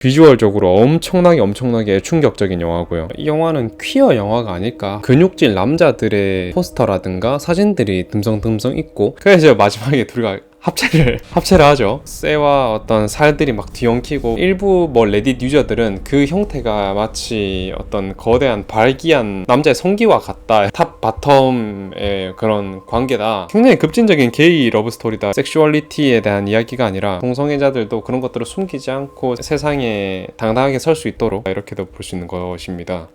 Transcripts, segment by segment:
비주얼적으로 엄청나게 충격적인 영화고요. 이 영화는 퀴어 영화가 아닐까. 근육질 남자들의 포스터라든가 사진들이 듬성듬성 있고, 그래서 마지막에 둘이가 합체를 하죠. 쇠와 어떤 살들이 막 뒤엉키고, 일부 레딧 유저들은 그 형태가 마치 어떤 거대한 발기한 남자의 성기와 같다, 탑 바텀의 그런 관계다, 굉장히 급진적인 게이 러브 스토리다, 섹슈얼리티에 대한 이야기가 아니라 동성애자들도 그런 것들을 숨기지 않고 세상에 당당하게 설 수 있도록, 이렇게도 볼 수 있는 것입니다.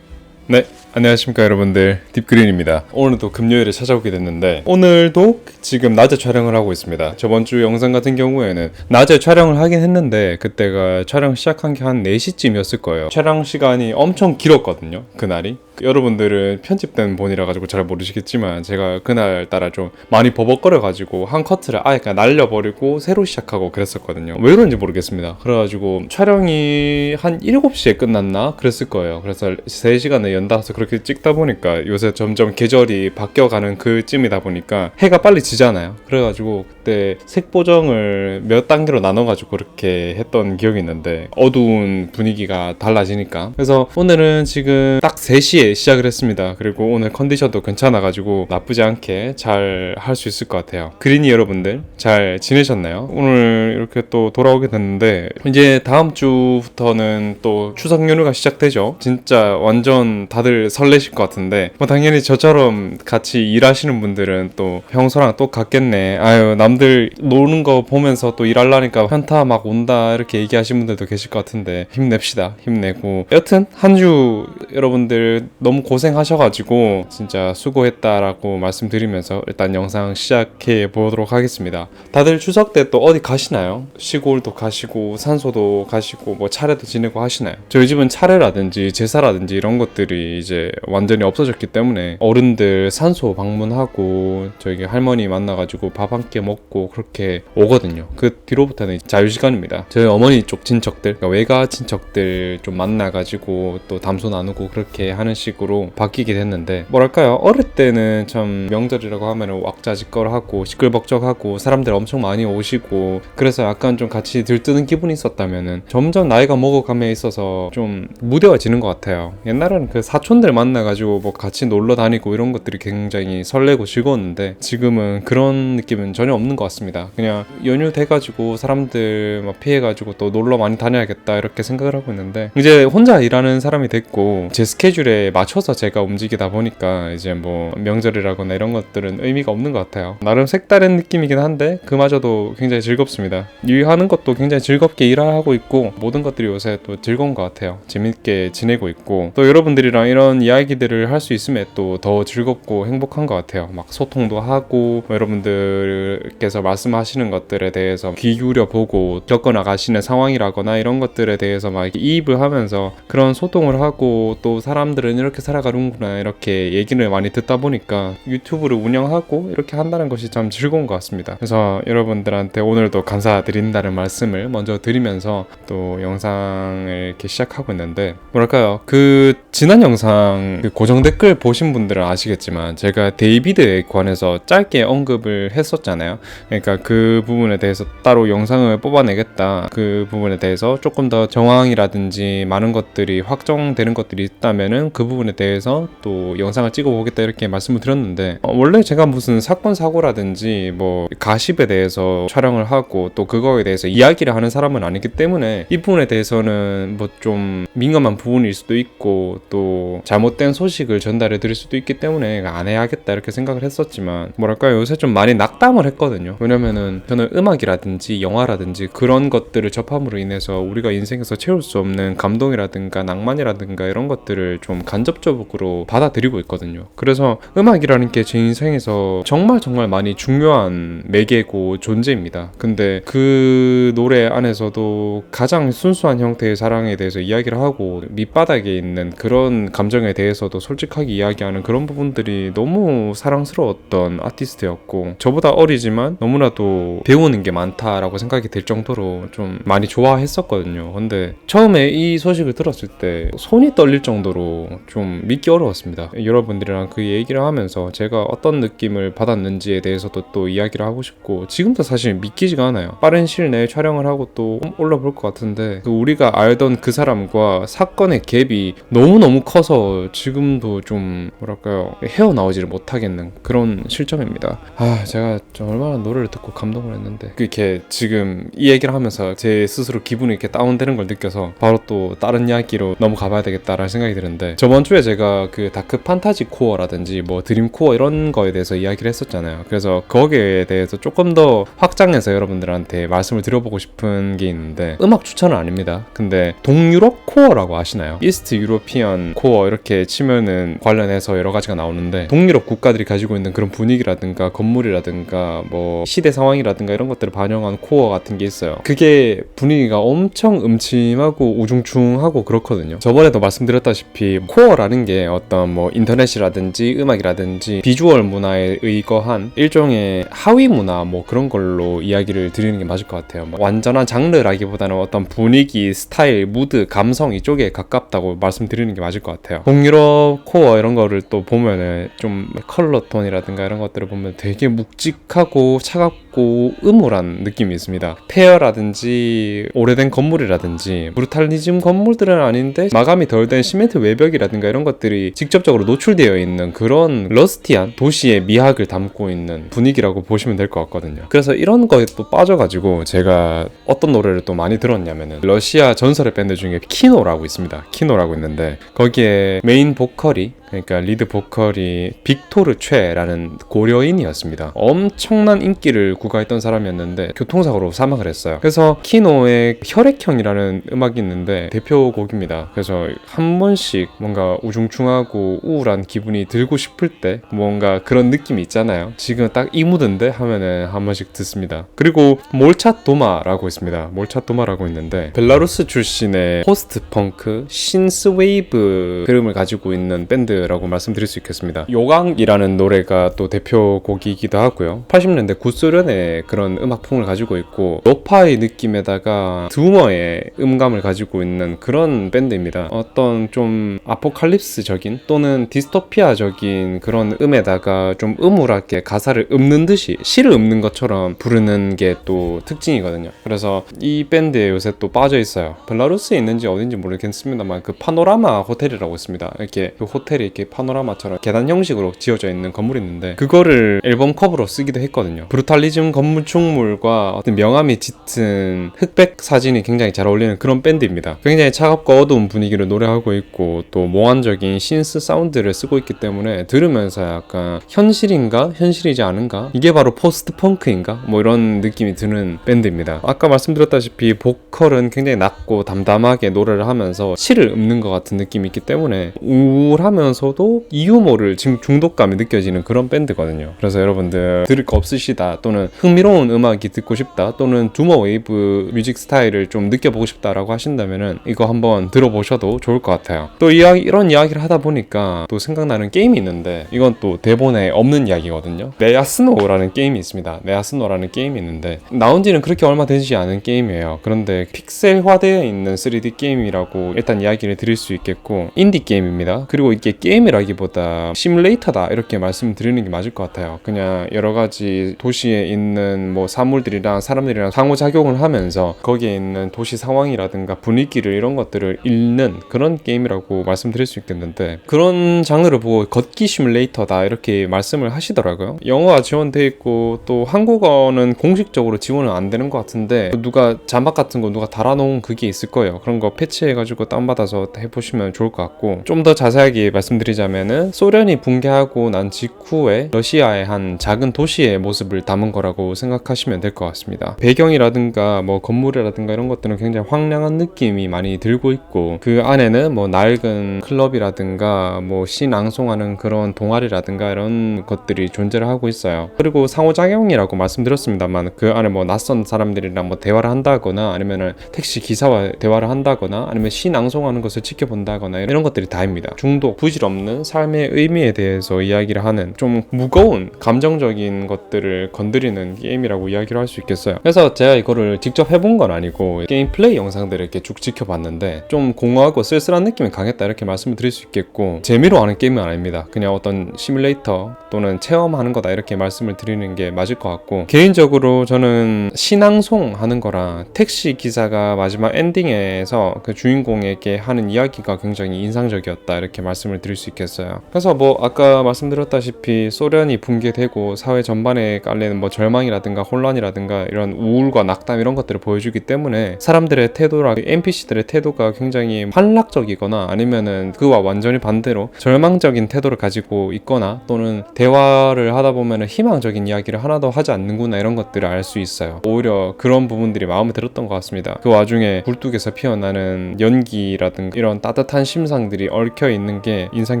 네, 안녕하십니까 여러분들, 딥그린입니다. 오늘도 금요일에 찾아오게 됐는데, 오늘도 지금 낮에 촬영을 하고 있습니다. 저번주 영상 같은 경우에는 낮에 촬영을 하긴 했는데, 그때가 촬영 시작한 게 한 4시쯤이었을 거예요. 촬영 시간이 엄청 길었거든요, 그날이. 여러분들은 편집된 본이라 가지고 잘 모르시겠지만, 제가 그날따라 좀 많이 버벅거려 가지고 한 커트를 아예 그냥 날려버리고 새로 시작하고 그랬었거든요. 왜 그런지 모르겠습니다. 그래가지고 촬영이 한 7시에 끝났나 그랬을 거예요. 그래서 3시간을 연달아서 그렇게 찍다 보니까, 요새 점점 계절이 바뀌어가는 그쯤이다 보니까 해가 빨리 지잖아요. 그래가지고 그때 색 보정을 몇 단계로 나눠가지고 그렇게 했던 기억이 있는데, 어두운 분위기가 달라지니까. 그래서 오늘은 지금 딱 3시에 시작을 했습니다. 그리고 오늘 컨디션도 괜찮아가지고 나쁘지 않게 잘 할 수 있을 것 같아요. 그린이 여러분들 잘 지내셨나요? 오늘 이렇게 또 돌아오게 됐는데, 이제 다음 주부터는 또 추석 연휴가 시작되죠. 진짜 완전 다들 설레실 것 같은데, 당연히 저처럼 같이 일하시는 분들은 또 평소랑 똑같겠네, 아유 남들 노는 거 보면서 또 일하려니까 현타 막 온다, 이렇게 얘기하시는 분들도 계실 것 같은데, 힘냅시다. 힘내고, 여튼 한 주 여러분들 너무 고생하셔가지고 진짜 수고했다라고 말씀드리면서 일단 영상 시작해 보도록 하겠습니다. 다들 추석 때 또 어디 가시나요? 시골도 가시고 산소도 가시고 뭐 차례도 지내고 하시나요? 저희 집은 차례라든지 제사라든지 이런 것들이 이제 완전히 없어졌기 때문에 어른들 산소 방문하고 저희 할머니 만나가지고 밥 한 끼 먹고 그렇게 오거든요. 그 뒤로부터는 자유시간입니다. 저희 어머니 쪽 친척들, 그러니까 외가 친척들 좀 만나가지고 또 담소 나누고 그렇게 하는 식으로 바뀌게 됐는데, 뭐랄까요, 어릴 때는 참 명절이라고 하면 왁자지껄하고 시끌벅적하고 사람들 엄청 많이 오시고, 그래서 약간 좀 같이 들뜨는 기분이 있었다면은, 점점 나이가 먹어감에 있어서 좀 무뎌지는 것 같아요. 옛날에는 그 사촌들 만나가지고 뭐 같이 놀러 다니고 이런 것들이 굉장히 설레고 즐거웠는데, 지금은 그런 느낌은 전혀 없는 것 같습니다. 그냥 연휴 돼가지고 사람들 막 피해가지고 또 놀러 많이 다녀야겠다 이렇게 생각을 하고 있는데, 이제 혼자 일하는 사람이 됐고 제 스케줄에 맞춰서 제가 움직이다 보니까 이제 뭐 명절이라거나 이런 것들은 의미가 없는 것 같아요. 나름 색다른 느낌이긴 한데 그마저도 굉장히 즐겁습니다. 일하는 것도 굉장히 즐겁게 일하고 있고, 모든 것들이 요새 또 즐거운 것 같아요. 재밌게 지내고 있고, 또 여러분들이랑 이런 이야기들을 할 수 있음에 또 더 즐겁고 행복한 것 같아요. 막 소통도 하고, 뭐 여러분들께서 말씀하시는 것들에 대해서 귀 기울여 보고, 겪어나가시는 상황이라거나 이런 것들에 대해서 막 이입을 하면서 그런 소통을 하고, 또 사람들은 이렇게 살아가는구나 이렇게 얘기를 많이 듣다 보니까 유튜브를 운영하고 이렇게 한다는 것이 참 즐거운 것 같습니다. 그래서 여러분들한테 오늘도 감사드린다는 말씀을 먼저 드리면서 또 영상을 이렇게 시작하고 있는데, 뭐랄까요, 그 지난 영상 그 고정 댓글 보신 분들은 아시겠지만, 제가 데이비드에 관해서 짧게 언급을 했었잖아요. 그러니까 그 부분에 대해서 따로 영상을 뽑아내겠다, 그 부분에 대해서 조금 더 정황이라든지 많은 것들이 확정되는 것들이 있다면은 그 부분에 대해서 또 영상을 찍어보겠다 이렇게 말씀을 드렸는데, 원래 제가 무슨 사건 사고라든지 뭐 가십에 대해서 촬영을 하고 또 그거에 대해서 이야기를 하는 사람은 아니기 때문에, 이 부분에 대해서는 뭐 좀 민감한 부분일 수도 있고 또 잘못된 소식을 전달해 드릴 수도 있기 때문에 안 해야겠다 이렇게 생각을 했었지만 뭐랄까요, 요새 좀 많이 낙담을 했거든요. 왜냐면은 저는 음악이라든지 영화라든지 그런 것들을 접함으로 인해서 우리가 인생에서 채울 수 없는 감동이라든가 낭만이라든가 이런 것들을 좀 간접적으로 받아들이고 있거든요. 그래서 음악이라는 게 제 인생에서 정말 많이 중요한 매개고 존재입니다. 근데 그 노래 안에서도 가장 순수한 형태의 사랑에 대해서 이야기를 하고 밑바닥에 있는 그런 감정에 대해서도 솔직하게 이야기하는 그런 부분들이 너무 사랑스러웠던 아티스트였고, 저보다 어리지만 너무나도 배우는 게 많다라고 생각이 들 정도로 좀 많이 좋아했었거든요. 근데 처음에 이 소식을 들었을 때 손이 떨릴 정도로 좀 믿기 어려웠습니다. 여러분들이랑 그 얘기를 하면서 제가 어떤 느낌을 받았는지에 대해서도 또 이야기를 하고 싶고, 지금도 사실 믿기지가 않아요. 빠른 시일 내에 촬영을 하고 또 올라볼 것 같은데 우리가 알던 그 사람과 사건의 갭이 너무너무 커서 지금도 좀 뭐랄까요, 헤어나오지를 못하겠는 그런 실정입니다. 제가 좀 얼마나 노래를 듣고 감동을 했는데, 이렇게 지금 이 얘기를 하면서 제 스스로 기분이 이렇게 다운되는 걸 느껴서 바로 또 다른 이야기로 넘어가봐야 되겠다라는 생각이 드는데, 저번 주에 제가 그 다크 판타지 코어라든지 뭐 드림 코어 이런 거에 대해서 이야기를 했었잖아요. 그래서 거기에 대해서 조금 더 확장해서 여러분들한테 말씀을 드려보고 싶은 게 있는데, 음악 추천은 아닙니다. 근데 동유럽 코어라고 아시나요? 이스트 유로피언 코어 이렇게 치면은 관련해서 여러 가지가 나오는데, 동유럽 국가들이 가지고 있는 그런 분위기라든가 건물이라든가 뭐 시대 상황이라든가 이런 것들을 반영한 코어 같은 게 있어요. 그게 분위기가 엄청 음침하고 우중충하고 그렇거든요. 저번에도 말씀드렸다시피 코어라는 게 어떤 뭐 인터넷이라든지 음악이라든지 비주얼 문화에 의거한 일종의 하위 문화 뭐 그런 걸로 이야기를 드리는 게 맞을 것 같아요. 뭐 완전한 장르라기보다는 어떤 분위기, 스타일, 무드, 감성 이쪽에 가깝다고 말씀드리는 게 맞을 것 같아요. 동유럽 코어 이런 거를 또 보면은 좀 컬러 톤이라든가 이런 것들을 보면 되게 묵직하고 차갑고 음울한 느낌이 있습니다. 폐허라든지 오래된 건물이라든지 브루탈리즘 건물들은 아닌데 마감이 덜 된 시멘트 외벽이라든가 이런 것들이 직접적으로 노출되어 있는 그런 러스티한 도시의 미학을 담고 있는 분위기라고 보시면 될 것 같거든요. 그래서 이런 거에 또 빠져가지고 제가 어떤 노래를 또 많이 들었냐면은 러시아 전설의 밴드 중에 키노라고 있습니다. 키노라고 있는데 거기에 메인 보컬이, 그러니까 리드 보컬이 빅토르 최라는 고려인이었습니다. 엄청난 인기를 구가했던 사람이었는데 교통사고로 사망을 했어요. 그래서 키노의 혈액형이라는 음악이 있는데 대표곡입니다. 그래서 한 번씩 뭔가 우중충하고 우울한 기분이 들고 싶을 때 뭔가 그런 느낌이 있잖아요. 지금 딱 이 무드인데 하면은 한 번씩 듣습니다. 그리고 몰차도마라고 있습니다. 몰차도마라고 있는데 벨라루스 출신의 포스트 펑크 신스웨이브 흐름을 가지고 있는 밴드라고 말씀드릴 수 있겠습니다. 요강이라는 노래가 또 대표곡이기도 하고요. 80년대 구소련의 그런 음악풍을 가지고 있고 로파의 느낌에다가 드머의 음감을 가지고 있는 그런 밴드입니다. 어떤 좀 아포칼립스적인 또는 디스토피아적인 그런 음에다가 좀 음울하게 가사를 읊는 듯이 시를 읊는 것처럼 부르는 게 또 특징이거든요. 그래서 이 밴드에 요새 또 빠져 있어요. 벨라루스에 있는지 어딘지 모르겠습니다만 그 파노라마 호텔이라고 있습니다. 이렇게 그 호텔이 이렇게 파노라마처럼 계단 형식으로 지어져 있는 건물이 있는데 그거를 앨범 커버로 쓰기도 했거든요. 브루탈리즘 건축물과 어떤 명암이 짙은 흑백 사진이 굉장히 잘 어울리는 그런 밴드입니다. 굉장히 차갑고 어두운 분위기를 노래하고 있고 또 몽환적인 신스 사운드를 쓰고 있기 때문에 들으면서 약간 현실인가? 현실이지 않은가? 이게 바로 포스트 펑크인가? 뭐 이런 느낌이 드는 밴드입니다. 아까 말씀드렸다시피 보컬은 굉장히 낮고 담담하게 노래를 하면서 시를 읊는 것 같은 느낌이 있기 때문에 우울하면서도 유머를 지금 중독감이 느껴지는 그런 밴드거든요. 그래서 여러분들 들을 거 없으시다 또는 흥미로운 음악이 듣고 싶다 또는 두머 웨이브 뮤직 스타일을 좀 느껴보고 싶다라고 하신다면은 이거 한번 들어보셔도 좋을 것 같아요. 또 이런 이야기를 하다 보니까 또 생각나는 게임이 있는데 이건 또 대본에 없는 이야기거든요. 네아스노라는 게임이 있습니다. 네아스노라는 게임이 있는데 나온 지는 그렇게 얼마 되지 않은 게임이에요. 그런데 픽셀화되어 있는 3D 게임이라고 일단 이야기를 드릴 수 있겠고 인디 게임입니다. 그리고 이게 게임이라기보다 시뮬레이터다 이렇게 말씀드리는 게 맞을 것 같아요. 그냥 여러 가지 도시에 있는 뭐 사물들이랑 사람들이랑 상호작용을 하면서 거기에 있는 도시 상황이라든가 분위기를 이런 것들을 읽는 그런 게임이라고 말씀드릴 수 있겠는데 그런 장르를 보고 걷기 시뮬레이터다 이렇게 말씀을 하시더라고요. 영어가 지원되어 있고 또 한국어는 공식적으로 지원은 안 되는 것 같은데 누가 자막 같은 거 누가 달아놓은 그게 있을 거예요. 그런 거 패치해가지고 다운받아서 해보시면 좋을 것 같고 좀 더 자세하게 말씀드리면 말씀드리자면은 소련이 붕괴하고 난 직후에 러시아의 한 작은 도시의 모습을 담은 거라고 생각하시면 될 것 같습니다. 배경이라든가 뭐 건물이라든가 이런 것들은 굉장히 황량한 느낌이 많이 들고 있고, 그 안에는 뭐 낡은 클럽이라든가 뭐 시 낭송하는 그런 동아리라든가 이런 것들이 존재를 하고 있어요. 그리고 상호작용이라고 말씀드렸습니다만, 그 안에 뭐 낯선 사람들이랑 뭐 대화를 한다거나 아니면은 택시 기사와 대화를 한다거나 아니면 시 낭송하는 것을 지켜본다거나 이런 것들이 다입니다. 중독, 부질없는 삶의 의미에 대해서 이야기를 하는 좀 무거운 감정적인 것들을 건드리는 게임이라고 이야기를 할 수 있겠어요. 그래서 제가 이거를 직접 해본 건 아니고 게임 플레이 영상들을 이렇게 쭉 지켜봤는데 좀 공허하고 쓸쓸한 느낌이 강했다 이렇게 말씀을 드릴 수 있겠고, 재미로 하는 게임은 아닙니다. 그냥 어떤 시뮬레이터 또는 체험하는 거다 이렇게 말씀을 드리는 게 맞을 것 같고, 개인적으로 저는 신앙송 하는 거랑 택시 기사가 마지막 엔딩에서 그 주인공에게 하는 이야기가 굉장히 인상적이었다 이렇게 말씀을 드릴 수 있겠어요. 그래서 뭐 아까 말씀드렸다시피 소련이 붕괴되고 사회 전반에 깔리는 뭐 절망이라든가 혼란이라든가 이런 우울과 낙담 이런 것들을 보여주기 때문에 사람들의 태도랑 NPC들의 태도가 굉장히 환락적이거나 아니면은 그와 완전히 반대로 절망적인 태도를 가지고 있거나, 또는 대화를 하다 보면은 희망적인 이야기를 하나도 하지 않는구나 이런 것들을 알 수 있어요. 오히려 그런 부분들이 마음에 들었던 것 같습니다. 그 와중에 굴뚝에서 피어나는 연기라든가 이런 따뜻한 심상들이 얽혀 있는 게 인상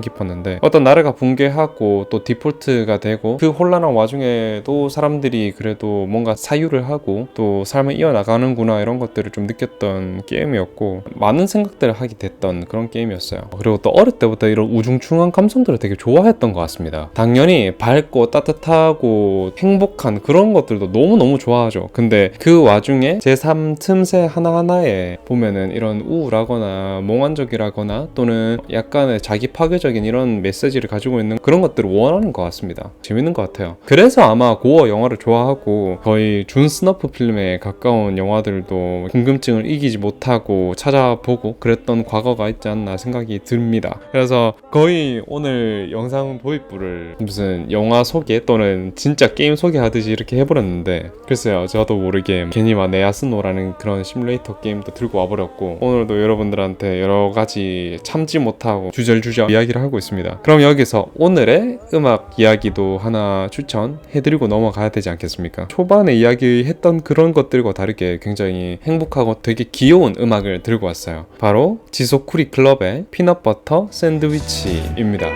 깊었는데, 어떤 나라가 붕괴하고 또 디폴트가 되고 그 혼란한 와중에도 사람들이 그래도 뭔가 사유를 하고 또 삶을 이어나가는구나 이런 것들을 좀 느꼈던 게임이었고, 많은 생각들을 하게 됐던 그런 게임이었어요. 그리고 또 어릴 때부터 이런 우중충한 감성들을 되게 좋아했던 것 같습니다. 당연히 밝고 따뜻하고 행복한 그런 것들도 너무너무 좋아하죠. 근데 그 와중에 제 삶 틈새 하나하나에 보면은 이런 우울하거나 몽환적이라거나 또는 약간의 자기 파괴적인 이런 메시지를 가지고 있는 그런 것들을 원하는 것 같습니다. 재밌는 것 같아요. 그래서 아마 고어 영화를 좋아하고 거의 준 스너프 필름에 가까운 영화들도 궁금증을 이기지 못하고 찾아보고 그랬던 과거가 있지 않나 생각이 듭니다. 그래서 거의 오늘 영상 도입부를 무슨 영화 소개 또는 진짜 게임 소개하듯이 이렇게 해버렸는데, 글쎄요, 저도 모르게 괜히 막 네아스노라는 그런 시뮬레이터 게임도 들고 와버렸고, 오늘도 여러분들한테 여러가지 참지 못하고 주절주절 이야기를 하고 있습니다. 그럼 여기서 오늘의 음악 이야기도 하나 추천해드리고 넘어가야 되지 않겠습니까? 초반에 이야기했던 그런 것들과 다르게 굉장히 행복하고 되게 귀여운 음악을 들고 왔어요. 바로 지소쿠리 클럽의 피넛버터 샌드위치입니다.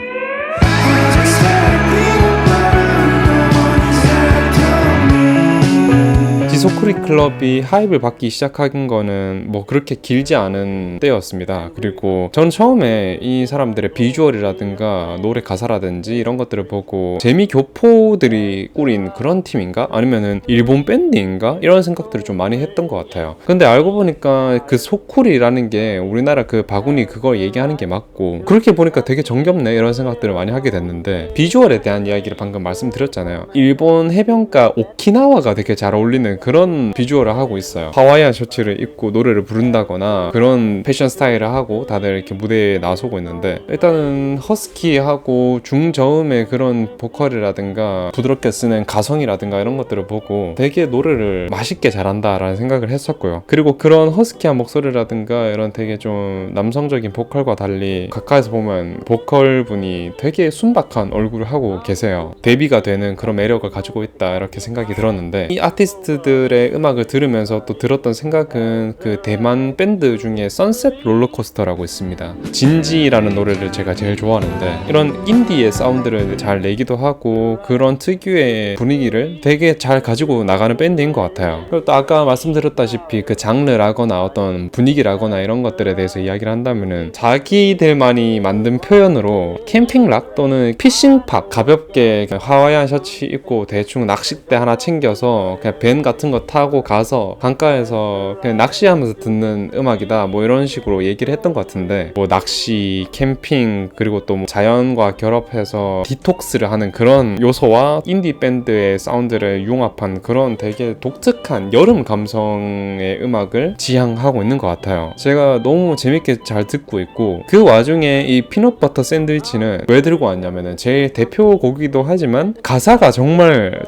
지소쿠리 클럽이 하입을 받기 시작한 거는 뭐 그렇게 길지 않은 때였습니다. 그리고 전 처음에 이 사람들의 비주얼이라든가 노래 가사라든지 이런 것들을 보고 재미 교포들이 꾸린 그런 팀인가? 아니면은 일본 밴드인가? 이런 생각들을 좀 많이 했던 것 같아요. 근데 알고 보니까 그 소쿠리라는 게 우리나라 그 바구니 그걸 얘기하는 게 맞고, 그렇게 보니까 되게 정겹네 이런 생각들을 많이 하게 됐는데, 비주얼에 대한 이야기를 방금 말씀드렸잖아요. 일본 해변가 오키나와가 되게 잘 어울리는 그런 비주얼을 하고 있어요. 하와이안 셔츠를 입고 노래를 부른다거나 그런 패션 스타일을 하고 다들 이렇게 무대에 나서고 있는데, 일단은 허스키하고 중저음의 그런 보컬이라든가 부드럽게 쓰는 가성이라든가 이런 것들을 보고 되게 노래를 맛있게 잘한다라는 생각을 했었고요. 그리고 그런 허스키한 목소리라든가 이런 되게 좀 남성적인 보컬과 달리 가까이서 보면 보컬 분이 되게 순박한 얼굴을 하고 계세요. 대비가 되는 그런 매력을 가지고 있다 이렇게 생각이 들었는데, 이 아티스트들의 음악을 들으면서 또 들었던 생각은 그 대만 밴드 중에 선셋 롤러코스터라고 있습니다. 진지라는 노래를 제가 제일 좋아하는데, 이런 인디의 사운드를 잘 내기도 하고 그런 특유의 분위기를 되게 잘 가지고 나가는 밴드인 것 같아요. 그리고 또 아까 말씀드렸다시피 그 장르라거나 어떤 분위기라거나 이런 것들에 대해서 이야기를 한다면은 자기들만이 만든 표현으로 캠핑락 또는 피싱팝, 가볍게 하와이안 셔츠 입고 대충 낚싯대 하나 챙겨서 그냥 밴 같은 거 타고 가서 강가에서 그냥 낚시하면서 듣는 음악이다 뭐 이런 식으로 얘기를 했던 것 같은데, 뭐 낚시, 캠핑 그리고 또 뭐 자연과 결합해서 디톡스를 하는 그런 요소와 인디 밴드의 사운드를 융합한 그런 되게 독특한 여름 감성의 음악을 지향하고 있는 것 같아요. 제가 너무 재밌게 잘 듣고 있고, 그 와중에 이 피넛버터 샌드위치는 왜 들고 왔냐면은 제일 대표곡이기도 하지만 가사가 정말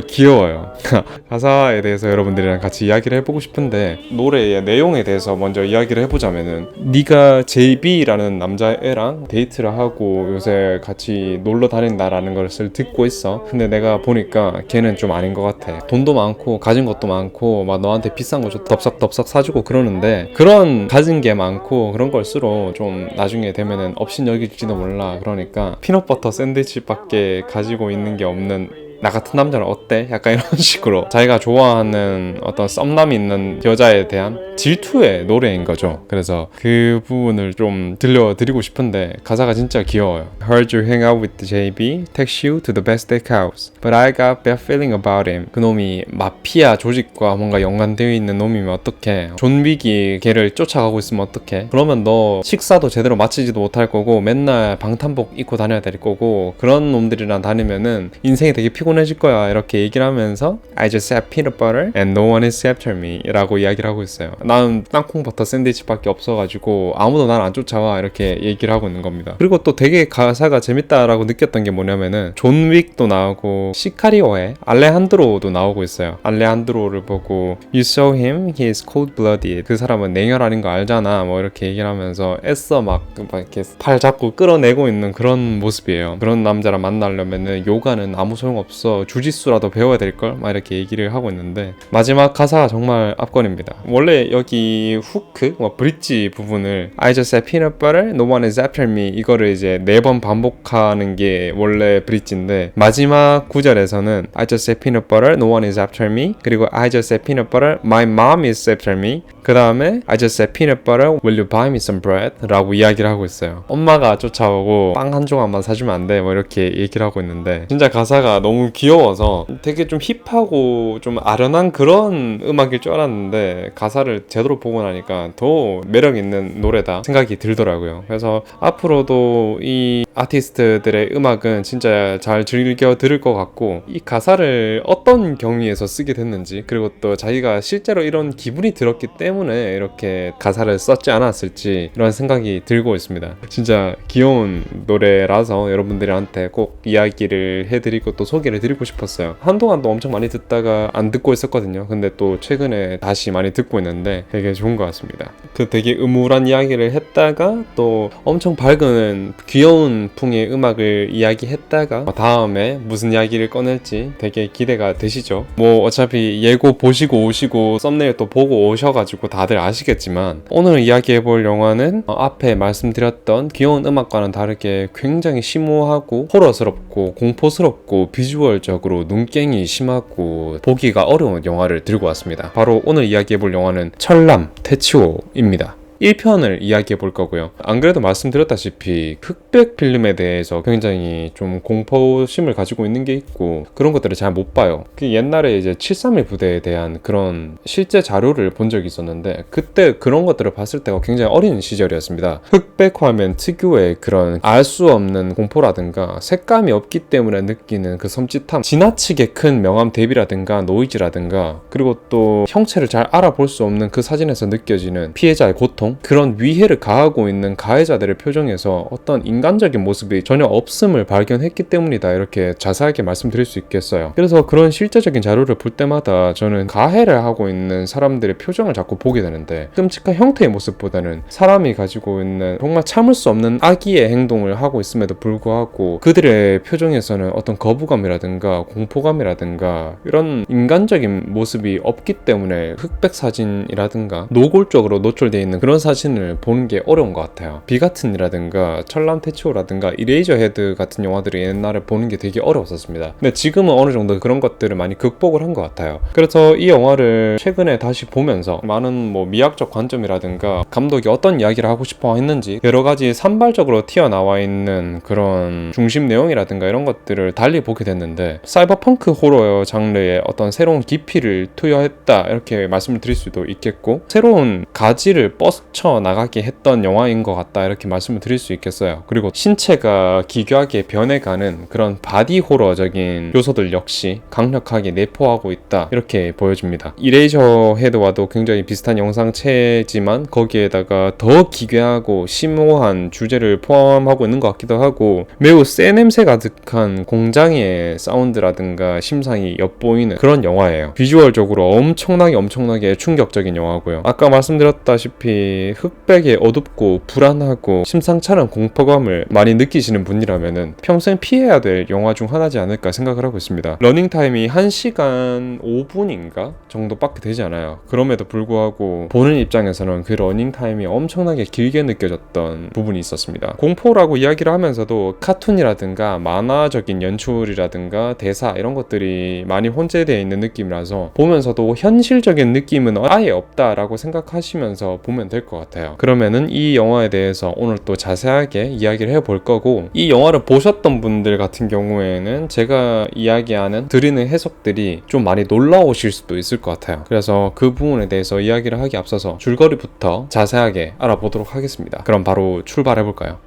귀여워요. 가사 가사에 대해서 여러분들이랑 같이 이야기를 해보고 싶은데, 노래의 내용에 대해서 먼저 이야기를 해보자면은, 네가 JB라는 남자애랑 데이트를 하고 요새 같이 놀러 다닌다라는 것을 듣고 있어. 근데 내가 보니까 걔는 좀 아닌 것 같아. 돈도 많고 가진 것도 많고 막 너한테 비싼 거 좀 덥석덥석 사주고 그러는데, 그런 가진 게 많고 그런 걸수록 좀 나중에 되면은 업신여길지도 몰라. 그러니까 피넛버터 샌드위치밖에 가지고 있는 게 없는 나 같은 남자는 어때? 약간 이런 식으로 자기가 좋아하는 어떤 썸남이 있는 여자에 대한 질투의 노래인 거죠. 그래서 그 부분을 좀 들려드리고 싶은데, 가사가 진짜 귀여워요. Heard you hang out with the JB, text you to the best steakhouse, but I got bad feeling about him. 그 놈이 마피아 조직과 뭔가 연관되어 있는 놈이면 어떡해. 존 윅이 걔를 쫓아가고 있으면 어떡해. 그러면 너 식사도 제대로 마치지도 못할 거고 맨날 방탄복 입고 다녀야 될 거고, 그런 놈들이랑 다니면은 인생이 되게 피곤해질 거야. 이렇게 얘기를 하면서 I just had peanut butter and no one is after me 라고 이야기를 하고 있어요. 나는 땅콩버터 샌드위치밖에 없어가지고 아무도 날 안 쫓아와, 이렇게 얘기를 하고 있는 겁니다. 그리고 또 되게 가사가 재밌다라고 느꼈던 게 뭐냐면은, 존 윅도 나오고 시카리오의 알레한드로도 나오고 있어요. 알레한드로를 보고 You saw him? He is cold-blooded. 그 사람은 냉혈한인 거 알잖아, 뭐 이렇게 얘기를 하면서 애써 막 이렇게 팔 잡고 끌어내고 있는 그런 모습이에요. 그런 남자랑 만나려면은 요가는 아무 소용없어, 주짓수라도 배워야 될걸? 막 이렇게 얘기를 하고 있는데, 마지막 가사가 정말 압권입니다. 원래 여기 후크, 브릿지 부분을 I just had peanut butter, no one is after me, 이거를 이제 4번 반복하는 게 원래 브릿지인데, 마지막 구절에서는 I just had peanut butter, no one is after me, 그리고 I just had peanut butter, my mom is after me, 그 다음에 I just had peanut butter, will you buy me some bread? 라고 이야기를 하고 있어요. 엄마가 쫓아오고 빵 한 조각만 사주면 안 돼? 뭐 이렇게 얘기를 하고 있는데, 진짜 가사가 너무 귀여워서 되게 좀 힙하고 좀 아련한 그런 음악일 줄 알았는데, 가사를 제대로 보고 나니까 더 매력 있는 노래다 생각이 들더라고요. 그래서 앞으로도 이 아티스트들의 음악은 진짜 잘 즐겨 들을 것 같고, 이 가사를 어떤 경위에서 쓰게 됐는지, 그리고 또 자기가 실제로 이런 기분이 들었기 때문에 이렇게 가사를 썼지 않았을지, 이런 생각이 들고 있습니다. 진짜 귀여운 노래라서 여러분들한테 꼭 이야기를 해드리고 또 소개를 드리고 싶었어요. 한동안 또 엄청 많이 듣다가 안 듣고 있었거든요. 근데 또 최근에 다시 많이 듣고 있는데 되게 좋은 것 같습니다. 그 되게 음울한 이야기를 했다가 또 엄청 밝은 귀여운 풍의 음악을 이야기했다가 다음에 무슨 이야기를 꺼낼지 되게 기대가 되시죠? 뭐 어차피 예고 보시고 오시고 썸네일 또 보고 오셔가지고 다들 아시겠지만, 오늘 이야기해볼 영화는 앞에 말씀드렸던 귀여운 음악과는 다르게 굉장히 심오하고 호러스럽고 공포스럽고 비주얼적으로 눈깽이 심하고 보기가 어려운 영화를 들고 왔습니다. 바로 오늘 이야기해볼 영화는 철남 테치오입니다. 1편을 이야기해 볼 거고요. 안 그래도 말씀드렸다시피 흑백 필름에 대해서 굉장히 좀 공포심을 가지고 있는 게 있고, 그런 것들을 잘 못 봐요. 그 옛날에 이제 731 부대에 대한 그런 실제 자료를 본 적이 있었는데, 그때 그런 것들을 봤을 때가 굉장히 어린 시절이었습니다. 흑백 화면 특유의 그런 알 수 없는 공포라든가 색감이 없기 때문에 느끼는 그 섬찟함, 지나치게 큰 명암 대비라든가 노이즈라든가, 그리고 또 형체를 잘 알아볼 수 없는 그 사진에서 느껴지는 피해자의 고통, 그런 위해를 가하고 있는 가해자들의 표정에서 어떤 인간적인 모습이 전혀 없음을 발견했기 때문이다, 이렇게 자세하게 말씀드릴 수 있겠어요. 그래서 그런 실제적인 자료를 볼 때마다 저는 가해를 하고 있는 사람들의 표정을 자꾸 보게 되는데, 끔찍한 형태의 모습보다는 사람이 가지고 있는 정말 참을 수 없는 악의의 행동을 하고 있음에도 불구하고 그들의 표정에서는 어떤 거부감이라든가 공포감이라든가 이런 인간적인 모습이 없기 때문에 흑백 사진이라든가 노골적으로 노출되어 있는 그런 사진을 보는 게 어려운 것 같아요. 비가튼이라든가 철남 테치오라든가 이레이저 헤드 같은 영화들을 옛날에 보는 게 되게 어려웠었습니다. 근데 지금은 어느 정도 그런 것들을 많이 극복을 한 것 같아요. 그래서 이 영화를 최근에 다시 보면서 많은 뭐 미학적 관점이라든가 감독이 어떤 이야기를 하고 싶어 했는지, 여러 가지 산발적으로 튀어나와 있는 그런 중심 내용이라든가 이런 것들을 달리 보게 됐는데, 사이버펑크 호러 장르에 어떤 새로운 깊이를 투여했다, 이렇게 말씀을 드릴 수도 있겠고, 새로운 가지를 스쳐나가게 했던 영화인 것 같다, 이렇게 말씀을 드릴 수 있겠어요. 그리고 신체가 기괴하게 변해가는 그런 바디 호러적인 요소들 역시 강력하게 내포하고 있다, 이렇게 보여집니다. 이레이저 헤드와도 굉장히 비슷한 영상체지만 거기에다가 더 기괴하고 심오한 주제를 포함하고 있는 것 같기도 하고, 매우 새 냄새 가득한 공장의 사운드라든가 심상이 엿보이는 그런 영화예요. 비주얼적으로 엄청나게 충격적인 영화고요. 아까 말씀드렸다시피 흑백의 어둡고 불안하고 심상치 않은 공포감을 많이 느끼시는 분이라면은 평생 피해야 될 영화 중 하나지 않을까 생각을 하고 있습니다. 러닝타임이 1시간 5분인가 정도밖에 되지 않아요. 그럼에도 불구하고 보는 입장에서는 그 러닝타임이 엄청나게 길게 느껴졌던 부분이 있었습니다. 공포라고 이야기를 하면서도 카툰이라든가 만화적인 연출이라든가 대사 이런 것들이 많이 혼재되어 있는 느낌이라서 보면서도 현실적인 느낌은 아예 없다라고 생각하시면서 보면 될 것 같아요. 그러면은 이 영화에 대해서 오늘 또 자세하게 이야기를 해볼 거고, 이 영화를 보셨던 분들 같은 경우에는 제가 이야기하는 드리는 해석들이 좀 많이 놀라우실 수도 있을 것 같아요. 그래서 그 부분에 대해서 이야기를 하기 앞서서 줄거리부터 자세하게 알아보도록 하겠습니다. 그럼 바로 출발해볼까요?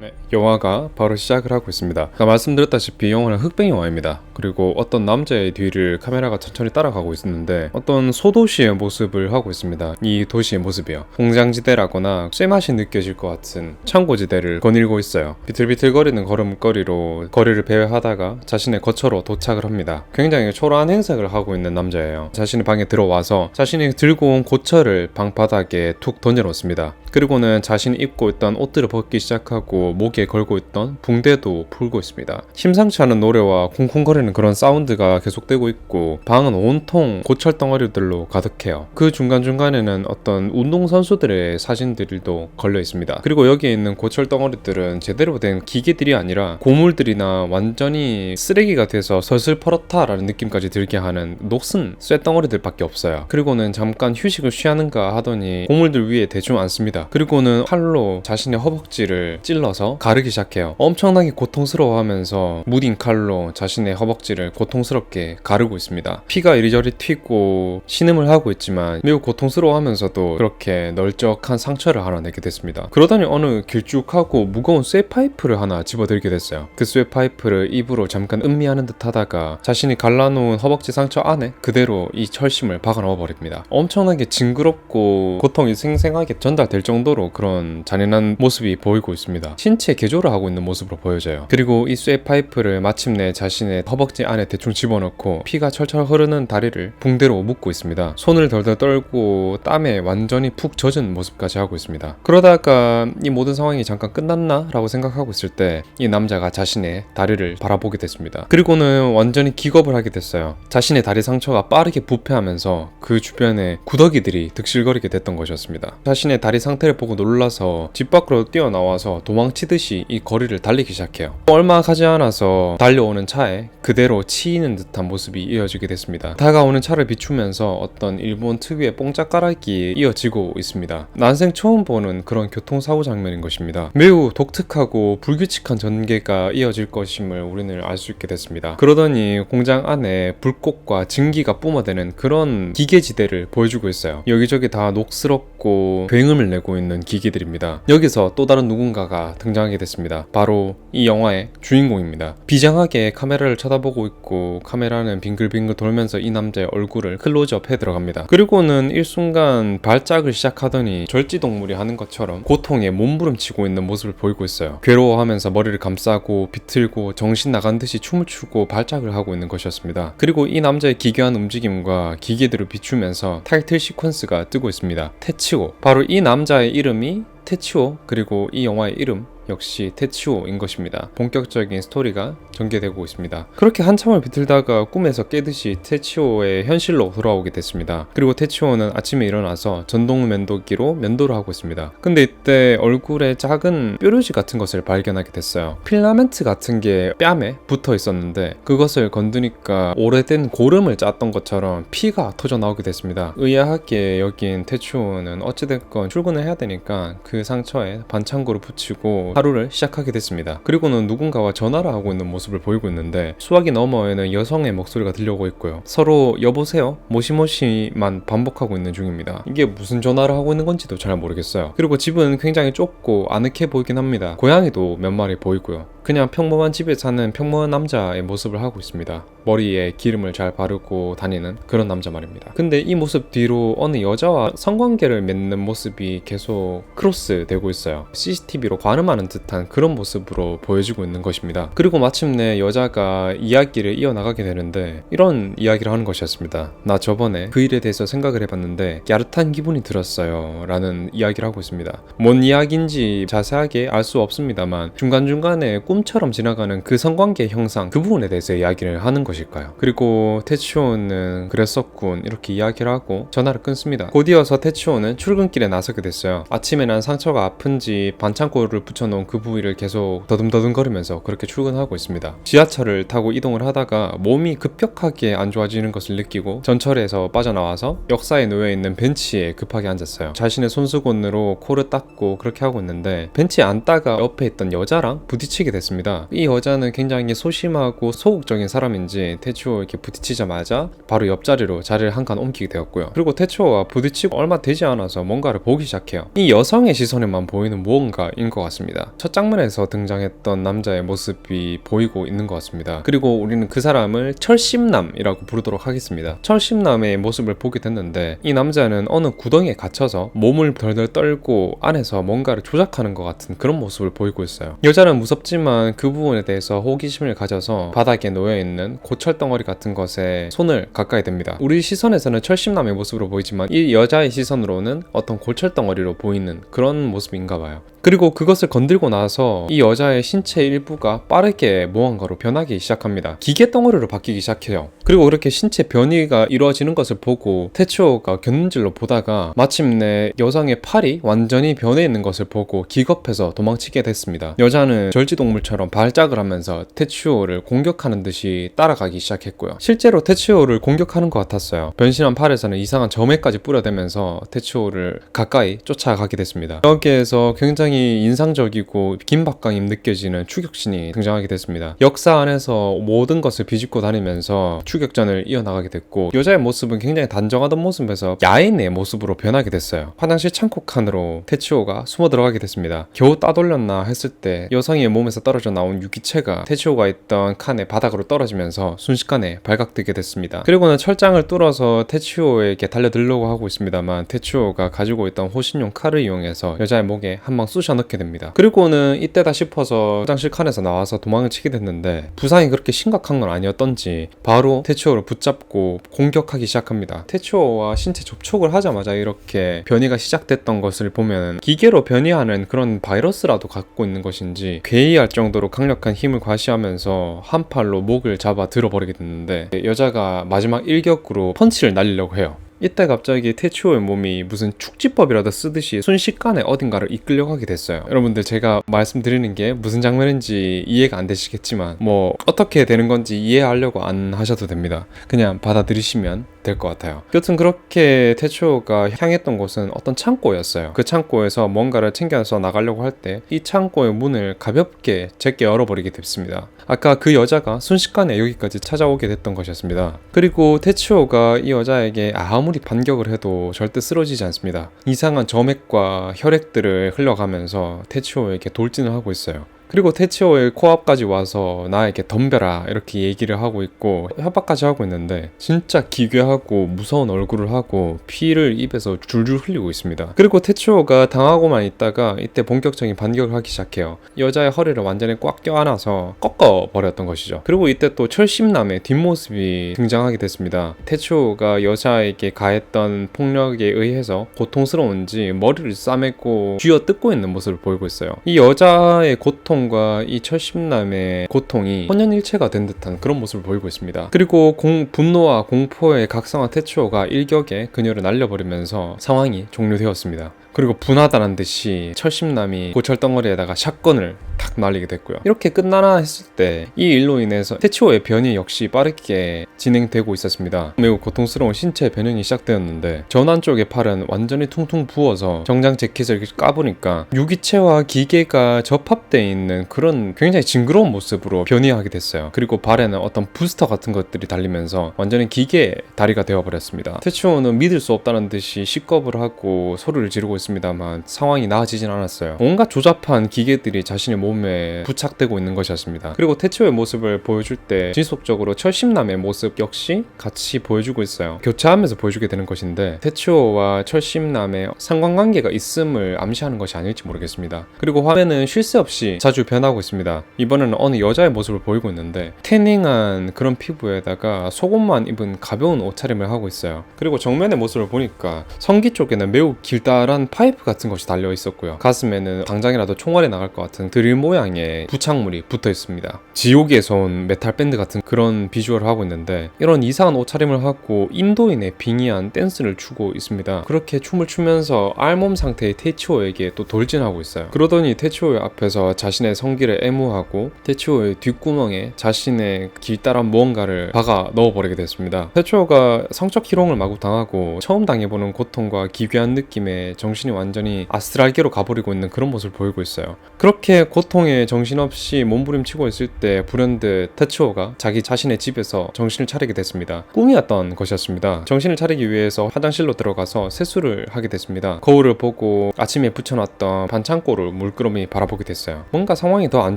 네, 영화가 바로 시작을 하고 있습니다. 아까 말씀드렸다시피 영화는 흑백 영화입니다. 그리고 어떤 남자의 뒤를 카메라가 천천히 따라가고 있는데 어떤 소도시의 모습을 하고 있습니다. 이 도시의 모습이요, 공장지대라거나 쇠맛이 느껴질 것 같은 창고지대를 거닐고 있어요. 비틀비틀거리는 걸음걸이로 거리를 배회하다가 자신의 거처로 도착을 합니다. 굉장히 초라한 행색을 하고 있는 남자예요. 자신의 방에 들어와서 자신이 들고 온 고철을 방바닥에 툭 던져놓습니다. 그리고는 자신이 입고 있던 옷들을 벗기 시작하고 목에 걸고 있던 붕대도 풀고 있습니다. 심상치 않은 노래와 쿵쿵거리는 그런 사운드가 계속되고 있고 방은 온통 고철 덩어리들로 가득해요. 그 중간중간에는 어떤 운동선수들의 사진들도 걸려 있습니다. 그리고 여기에 있는 고철 덩어리들은 제대로 된 기계들이 아니라 고물들이나 완전히 쓰레기가 돼서 설슬 펄었다라는 느낌까지 들게 하는 녹슨 쇳덩어리들밖에 없어요. 그리고는 잠깐 휴식을 취하는가 하더니 고물들 위에 대충 앉습니다. 그리고는 칼로 자신의 허벅지를 찔러서 가르기 시작해요. 엄청나게 고통스러워하면서 무딘 칼로 자신의 허벅지를 고통스럽게 가르고 있습니다. 피가 이리저리 튀고 신음을 하고 있지만 매우 고통스러워하면서도 그렇게 널쩍한 상처를 하나 내게 됐습니다. 그러더니 어느 길쭉하고 무거운 쇠파이프를 하나 집어들게 됐어요. 그 쇠파이프를 입으로 잠깐 음미하는 듯 하다가 자신이 갈라놓은 허벅지 상처 안에 그대로 이 철심을 박아 넣어버립니다. 엄청나게 징그럽고 고통이 생생하게 전달될 정도로 그런 잔인한 모습이 보이고 있습니다. 신체 개조를 하고 있는 모습으로 보여져요. 그리고 이 쇠파이프를 마침내 자신의 허벅지 안에 대충 집어넣고 피가 철철 흐르는 다리를 붕대로 묶고 있습니다. 손을 덜덜 떨고 땀에 완전히 푹 젖은 모습까지 하고 있습니다. 그러다가 이 모든 상황이 잠깐 끝났나? 라고 생각하고 있을 때 이 남자가 자신의 다리를 바라보게 됐습니다. 그리고는 완전히 기겁을 하게 됐어요. 자신의 다리 상처가 빠르게 부패하면서 그 주변에 구더기들이 득실거리게 됐던 것이었습니다. 자신의 다리 상태를 보고 놀라서 집 밖으로 뛰어나와서 도망치듯이 이 거리를 달리기 시작해요. 얼마 가지 않아서 달려오는 차에 그대로 치이는 듯한 모습이 이어지게 됐습니다. 다가오는 차를 비추면서 어떤 일본 특유의 뽕짝가락이 이어지고 있습니다. 난생 처음 보는 그런 교통사고 장면인 것입니다. 매우 독특하고 불규칙한 전개가 이어질 것임을 우리는 알 수 있게 됐습니다. 그러더니 공장 안에 불꽃과 증기가 뿜어대는 그런 기계지대를 보여주고 있어요. 여기저기 다 녹스럽고 굉음을 내고 있는 기계들입니다. 여기서 또 다른 누군가가 등장하게 됐습니다. 바로 이 영화의 주인공입니다. 비장하게 카메라를 쳐다보고 있고 카메라는 빙글빙글 돌면서 이 남자의 얼굴을 클로즈업해 들어갑니다. 그리고는 일순간 발작을 시작하더니 절지동물이 하는 것처럼 고통에 몸부림치고 있는 모습을 보이고 있어요. 괴로워하면서 머리를 감싸고 비틀고 정신 나간 듯이 춤을 추고 발작을 하고 있는 것이었습니다. 그리고 이 남자의 기괴한 움직임과 기계들을 비추면서 타이틀 시퀀스가 뜨고 있습니다. 테치오. 바로 이 남자의 이름이 테치오, 그리고 이 영화의 이름 역시 테치오인 것입니다. 본격적인 스토리가 전개되고 있습니다. 그렇게 한참을 비틀다가 꿈에서 깨듯이 테치오의 현실로 돌아오게 됐습니다. 그리고 테치오는 아침에 일어나서 전동 면도기로 면도를 하고 있습니다. 근데 이때 얼굴에 작은 뾰루지 같은 것을 발견하게 됐어요. 필라멘트 같은 게 뺨에 붙어 있었는데 그것을 건드니까 오래된 고름을 짰던 것처럼 피가 터져 나오게 됐습니다. 의아하게 여긴 테치오는 어찌됐건 출근을 해야 되니까 그 상처에 반창고를 붙이고 하고 하루를 시작하게 됐습니다. 그리고는 누군가와 전화를 하고 있는 모습을 보이고 있는데 수화기 너머에는 여성의 목소리가 들려오고 있고요. 서로 여보세요? 모시모시만 반복하고 있는 중입니다. 이게 무슨 전화를 하고 있는 건지도 잘 모르겠어요. 그리고 집은 굉장히 좁고 아늑해 보이긴 합니다. 고양이도 몇 마리 보이고요. 그냥 평범한 집에 사는 평범한 남자의 모습을 하고 있습니다. 머리에 기름을 잘 바르고 다니는 그런 남자 말입니다. 근데 이 모습 뒤로 어느 여자와 성관계를 맺는 모습이 계속 크로스 되고 있어요. CCTV로 관음하는 듯한 그런 모습으로 보여지고 있는 것입니다. 그리고 마침내 여자가 이야기를 이어나가게 되는데 이런 이야기를 하는 것이었습니다. 나 저번에 그 일에 대해서 생각을 해봤는데 야릇한 기분이 들었어요 라는 이야기를 하고 있습니다. 뭔 이야기인지 자세하게 알 수 없습니다만 중간중간에 꿈처럼 지나가는 그 성관계 형상, 그 부분에 대해서 이야기를 하는 것일까요? 그리고 태치오는 그랬었군 이렇게 이야기를 하고 전화를 끊습니다. 곧 이어서 태치오는 출근길에 나서게 됐어요. 아침에 난 상처가 아픈지 반창고를 붙여놓은 그 부위를 계속 더듬더듬거리면서 그렇게 출근하고 있습니다. 지하철을 타고 이동을 하다가 몸이 급격하게 안 좋아지는 것을 느끼고 전철에서 빠져나와서 역사에 놓여있는 벤치에 급하게 앉았어요. 자신의 손수건으로 코를 닦고 그렇게 하고 있는데 벤치에 앉다가 옆에 있던 여자랑 부딪히게 됐습니다. 이 여자는 굉장히 소심하고 소극적인 사람인지 태치오 이렇게 부딪히자마자 바로 옆자리로 자리를 한 칸 옮기게 되었고요. 그리고 태치오와 부딪히고 얼마 되지 않아서 뭔가를 보기 시작해요. 이 여성의 시선에만 보이는 무언가인 것 같습니다. 첫 장면에서 등장했던 남자의 모습이 보이고 있는 것 같습니다. 그리고 우리는 그 사람을 철심남이라고 부르도록 하겠습니다. 철심남의 모습을 보게 됐는데 이 남자는 어느 구덩이에 갇혀서 몸을 덜덜 떨고 안에서 뭔가를 조작하는 것 같은 그런 모습을 보이고 있어요. 여자는 무섭지만 그 부분에 대해서 호기심을 가져서 바닥에 놓여있는 고철덩어리 같은 것에 손을 가까이 댑니다. 우리 시선에서는 철심남의 모습으로 보이지만 이 여자의 시선으로는 어떤 고철덩어리로 보이는 그런 모습인가 봐요. 그리고 그것을 건들고 나서 이 여자의 신체 일부가 빠르게 무언가로 변하기 시작합니다. 기계 덩어리로 바뀌기 시작해요. 그리고 그렇게 신체 변이가 이루어지는 것을 보고 태치오가 견눈질로 보다가 마침내 여성의 팔이 완전히 변해 있는 것을 보고 기겁해서 도망치게 됐습니다. 여자는 절지동물처럼 발작을 하면서 태치오를 공격하는 듯이 따라가기 시작했고요. 실제로 태치오를 공격하는 것 같았어요. 변신한 팔에서는 이상한 점액까지 뿌려대면서 태치오를 가까이 쫓아가게 됐습니다. 여기에서 굉장히 인상적이고 긴박감이 느껴지는 추격신이 등장하게 됐습니다. 역사 안에서 모든 것을 비집고 다니면서 추격전을 이어나가게 됐고 여자의 모습은 굉장히 단정하던 모습에서 야인의 모습으로 변하게 됐어요. 화장실 창고 칸으로 태치오가 숨어 들어가게 됐습니다. 겨우 따돌렸나 했을 때 여성의 몸에서 떨어져 나온 유기체가 태치오가 있던 칸의 바닥으로 떨어지면서 순식간에 발각되게 됐습니다. 그리고는 철장을 뚫어서 태치오에게 달려들려고 하고 있습니다만 태치오가 가지고 있던 호신용 칼을 이용해서 여자의 목에 한 방 쑤셔 넣게 됩니다. 그리고는 이때다 싶어서 화장실 칸에서 나와서 도망을 치게 됐는데 부상이 그렇게 심각한 건 아니었던지 바로 태치오를 붙잡고 공격하기 시작합니다. 태치오와 신체 접촉을 하자마자 이렇게 변이가 시작됐던 것을 보면 기계로 변이하는 그런 바이러스라도 갖고 있는 것인지 괴이할 정도로 강력한 힘을 과시하면서 한 팔로 목을 잡아 들어버리게 됐는데 여자가 마지막 일격으로 펀치를 날리려고 해요. 이때 갑자기 태치오의 몸이 무슨 축지법이라도 쓰듯이 순식간에 어딘가를 이끌려고 하게 됐어요. 여러분들 제가 말씀드리는 게 무슨 장면인지 이해가 안 되시겠지만 뭐 어떻게 되는 건지 이해하려고 안 하셔도 됩니다. 그냥 받아들이시면 될 것 같아요. 여튼 그렇게 태치오가 향했던 곳은 어떤 창고였어요. 그 창고에서 뭔가를 챙겨서 나가려고 할 때 이 창고의 문을 가볍게 제껴 열어버리게 됐습니다. 아까 그 여자가 순식간에 여기까지 찾아오게 됐던 것이었습니다. 그리고 태치오가 이 여자에게 아무리 반격을 해도 절대 쓰러지지 않습니다. 이상한 점액과 혈액들을 흘러가면서 태치오에게 돌진을 하고 있어요. 그리고 태치오의 코앞까지 와서 나에게 덤벼라 이렇게 얘기를 하고 있고 협박까지 하고 있는데 진짜 기괴하고 무서운 얼굴을 하고 피를 입에서 줄줄 흘리고 있습니다. 그리고 태치오가 당하고만 있다가 이때 본격적인 반격을 하기 시작해요. 여자의 허리를 완전히 꽉 껴안아서 꺾어버렸던 것이죠. 그리고 이때 또 철심남의 뒷모습이 등장하게 됐습니다. 태치오가 여자에게 가했던 폭력에 의해서 고통스러운지 머리를 싸매고 쥐어뜯고 있는 모습을 보이고 있어요. 이 여자의 고통과 이 철심남의 고통이 혼연일체가 된 듯한 그런 모습을 보이고 있습니다. 그리고 분노와 공포에 각성한 태치오가 일격에 그녀를 날려버리면서 상황이 종료되었습니다. 그리고 분하다는 듯이 철심남이 고철덩어리에다가 샷건을 탁 날리게 됐고요. 이렇게 끝나나 했을 때 이 일로 인해서 테치오의 변이 역시 빠르게 진행되고 있었습니다. 매우 고통스러운 신체 변형이 시작되었는데 전환 쪽의 팔은 완전히 퉁퉁 부어서 정장 재킷을 까보니까 유기체와 기계가 접합되어 있는 그런 굉장히 징그러운 모습으로 변이하게 됐어요. 그리고 발에는 어떤 부스터 같은 것들이 달리면서 완전히 기계 다리가 되어버렸습니다. 테치오는 믿을 수 없다는 듯이 식겁을 하고 소리를 지르고 있습니다만 상황이 나아지진 않았어요. 온갖 조잡한 기계들이 자신의 몸에 부착되고 있는 것이었습니다. 그리고 테치오의 모습을 보여줄 때 지속적으로 철심남의 모습 역시 같이 보여주고 있어요. 교차하면서 보여주게 되는 것인데 테치오와 철심남의 상관관계가 있음을 암시하는 것이 아닐지 모르겠습니다. 그리고 화면은 쉴 새 없이 자주 변하고 있습니다. 이번에는 어느 여자의 모습을 보이고 있는데 태닝한 그런 피부에다가 속옷만 입은 가벼운 옷차림을 하고 있어요. 그리고 정면의 모습을 보니까 성기 쪽에는 매우 길다란 파이프 같은 것이 달려 있었고요. 가슴에는 당장이라도 총알이 나갈 것 같은 드릴 모양의 부착물이 붙어 있습니다. 지옥에서 온 메탈 밴드 같은 그런 비주얼을 하고 있는데 이런 이상한 옷차림을 하고 인도인의 빙의한 댄스를 추고 있습니다. 그렇게 춤을 추면서 알몸 상태의 테치오에게 또 돌진하고 있어요. 그러더니 테치오의 앞에서 자신의 성기를 애무하고 테치오의 뒷구멍에 자신의 길다란 무언가를 박아 넣어버리게 됐습니다. 테치오가 성적 희롱을 마구 당하고 처음 당해보는 고통과 기괴한 느낌에 정신이 완전히 아스트랄계로 가버리고 있는 그런 모습을 보이고 있어요. 그렇게 고통에 정신없이 몸부림치고 있을 때 불현듯 테치오가 자기 자신의 집에서 정신을 차리게 됐습니다. 꿈이었던 것이었습니다. 정신을 차리기 위해서 화장실로 들어가서 세수를 하게 됐습니다. 거울을 보고 아침에 붙여놨던 반창고를 물끄러미 바라보게 됐어요. 뭔가 상황이 더 안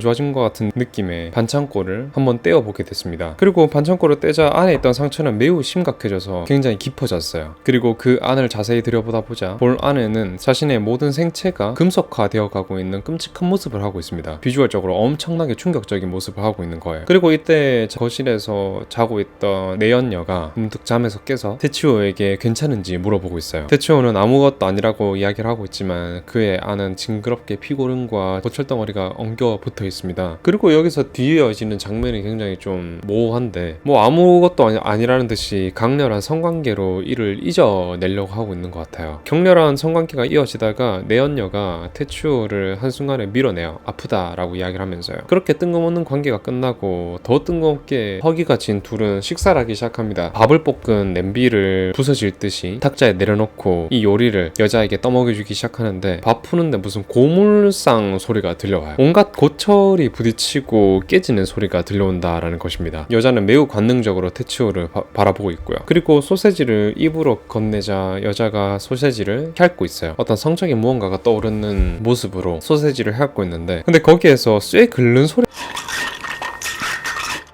좋아진 것 같은 느낌에 반창고를 한번 떼어보게 됐습니다. 그리고 반창고를 떼자 안에 있던 상처는 매우 심각해져서 굉장히 깊어졌어요. 그리고 그 안을 자세히 들여보다 보자 볼 안에는 자신의 모든 생체가 금속화되어 가고 있는 끔찍한 모습을 하고 있습니다. 비주얼적으로 엄청나게 충격적인 모습을 하고 있는 거예요. 그리고 이때 거실에서 자고 있던 내연녀가 문득 잠에서 깨서 테치오에게 괜찮은지 물어보고 있어요. 테치오는 아무것도 아니라고 이야기를 하고 있지만 그의 안은 징그럽게 피고름과 고철덩어리가 엉겨 붙어 있습니다. 그리고 여기서 뒤에 이어지는 장면이 굉장히 좀 모호한데 뭐 아무것도 아니라는 듯이 강렬한 성관계로 이를 잊어내려고 하고 있는 것 같아요. 격렬한 성관계가 이어지다가 내연녀가 테치오를 한순간에 밀어내요. 아프다라고 이야기를 하면서요. 그렇게 뜬금없는 관계가 끝나고 더 뜬금없게 허기가 진 둘은 식사를 하기 시작합니다. 밥을 볶은 냄비를 부서질 듯이 탁자에 내려놓고 이 요리를 여자에게 떠먹여주기 시작하는데 밥 푸는데 무슨 고물상 소리가 들려와요. 온갖 고철이 부딪히고 깨지는 소리가 들려온다라는 것입니다. 여자는 매우 관능적으로 테치오를 바라보고 있고요. 그리고 소세지를 입으로 건네자 여자가 소세지를 핥고 있어요. 어떤 성적인 무언가가 떠오르는 모습으로 소세지를 핥고 있는데 근데 거기에서 쇠 긁는 소리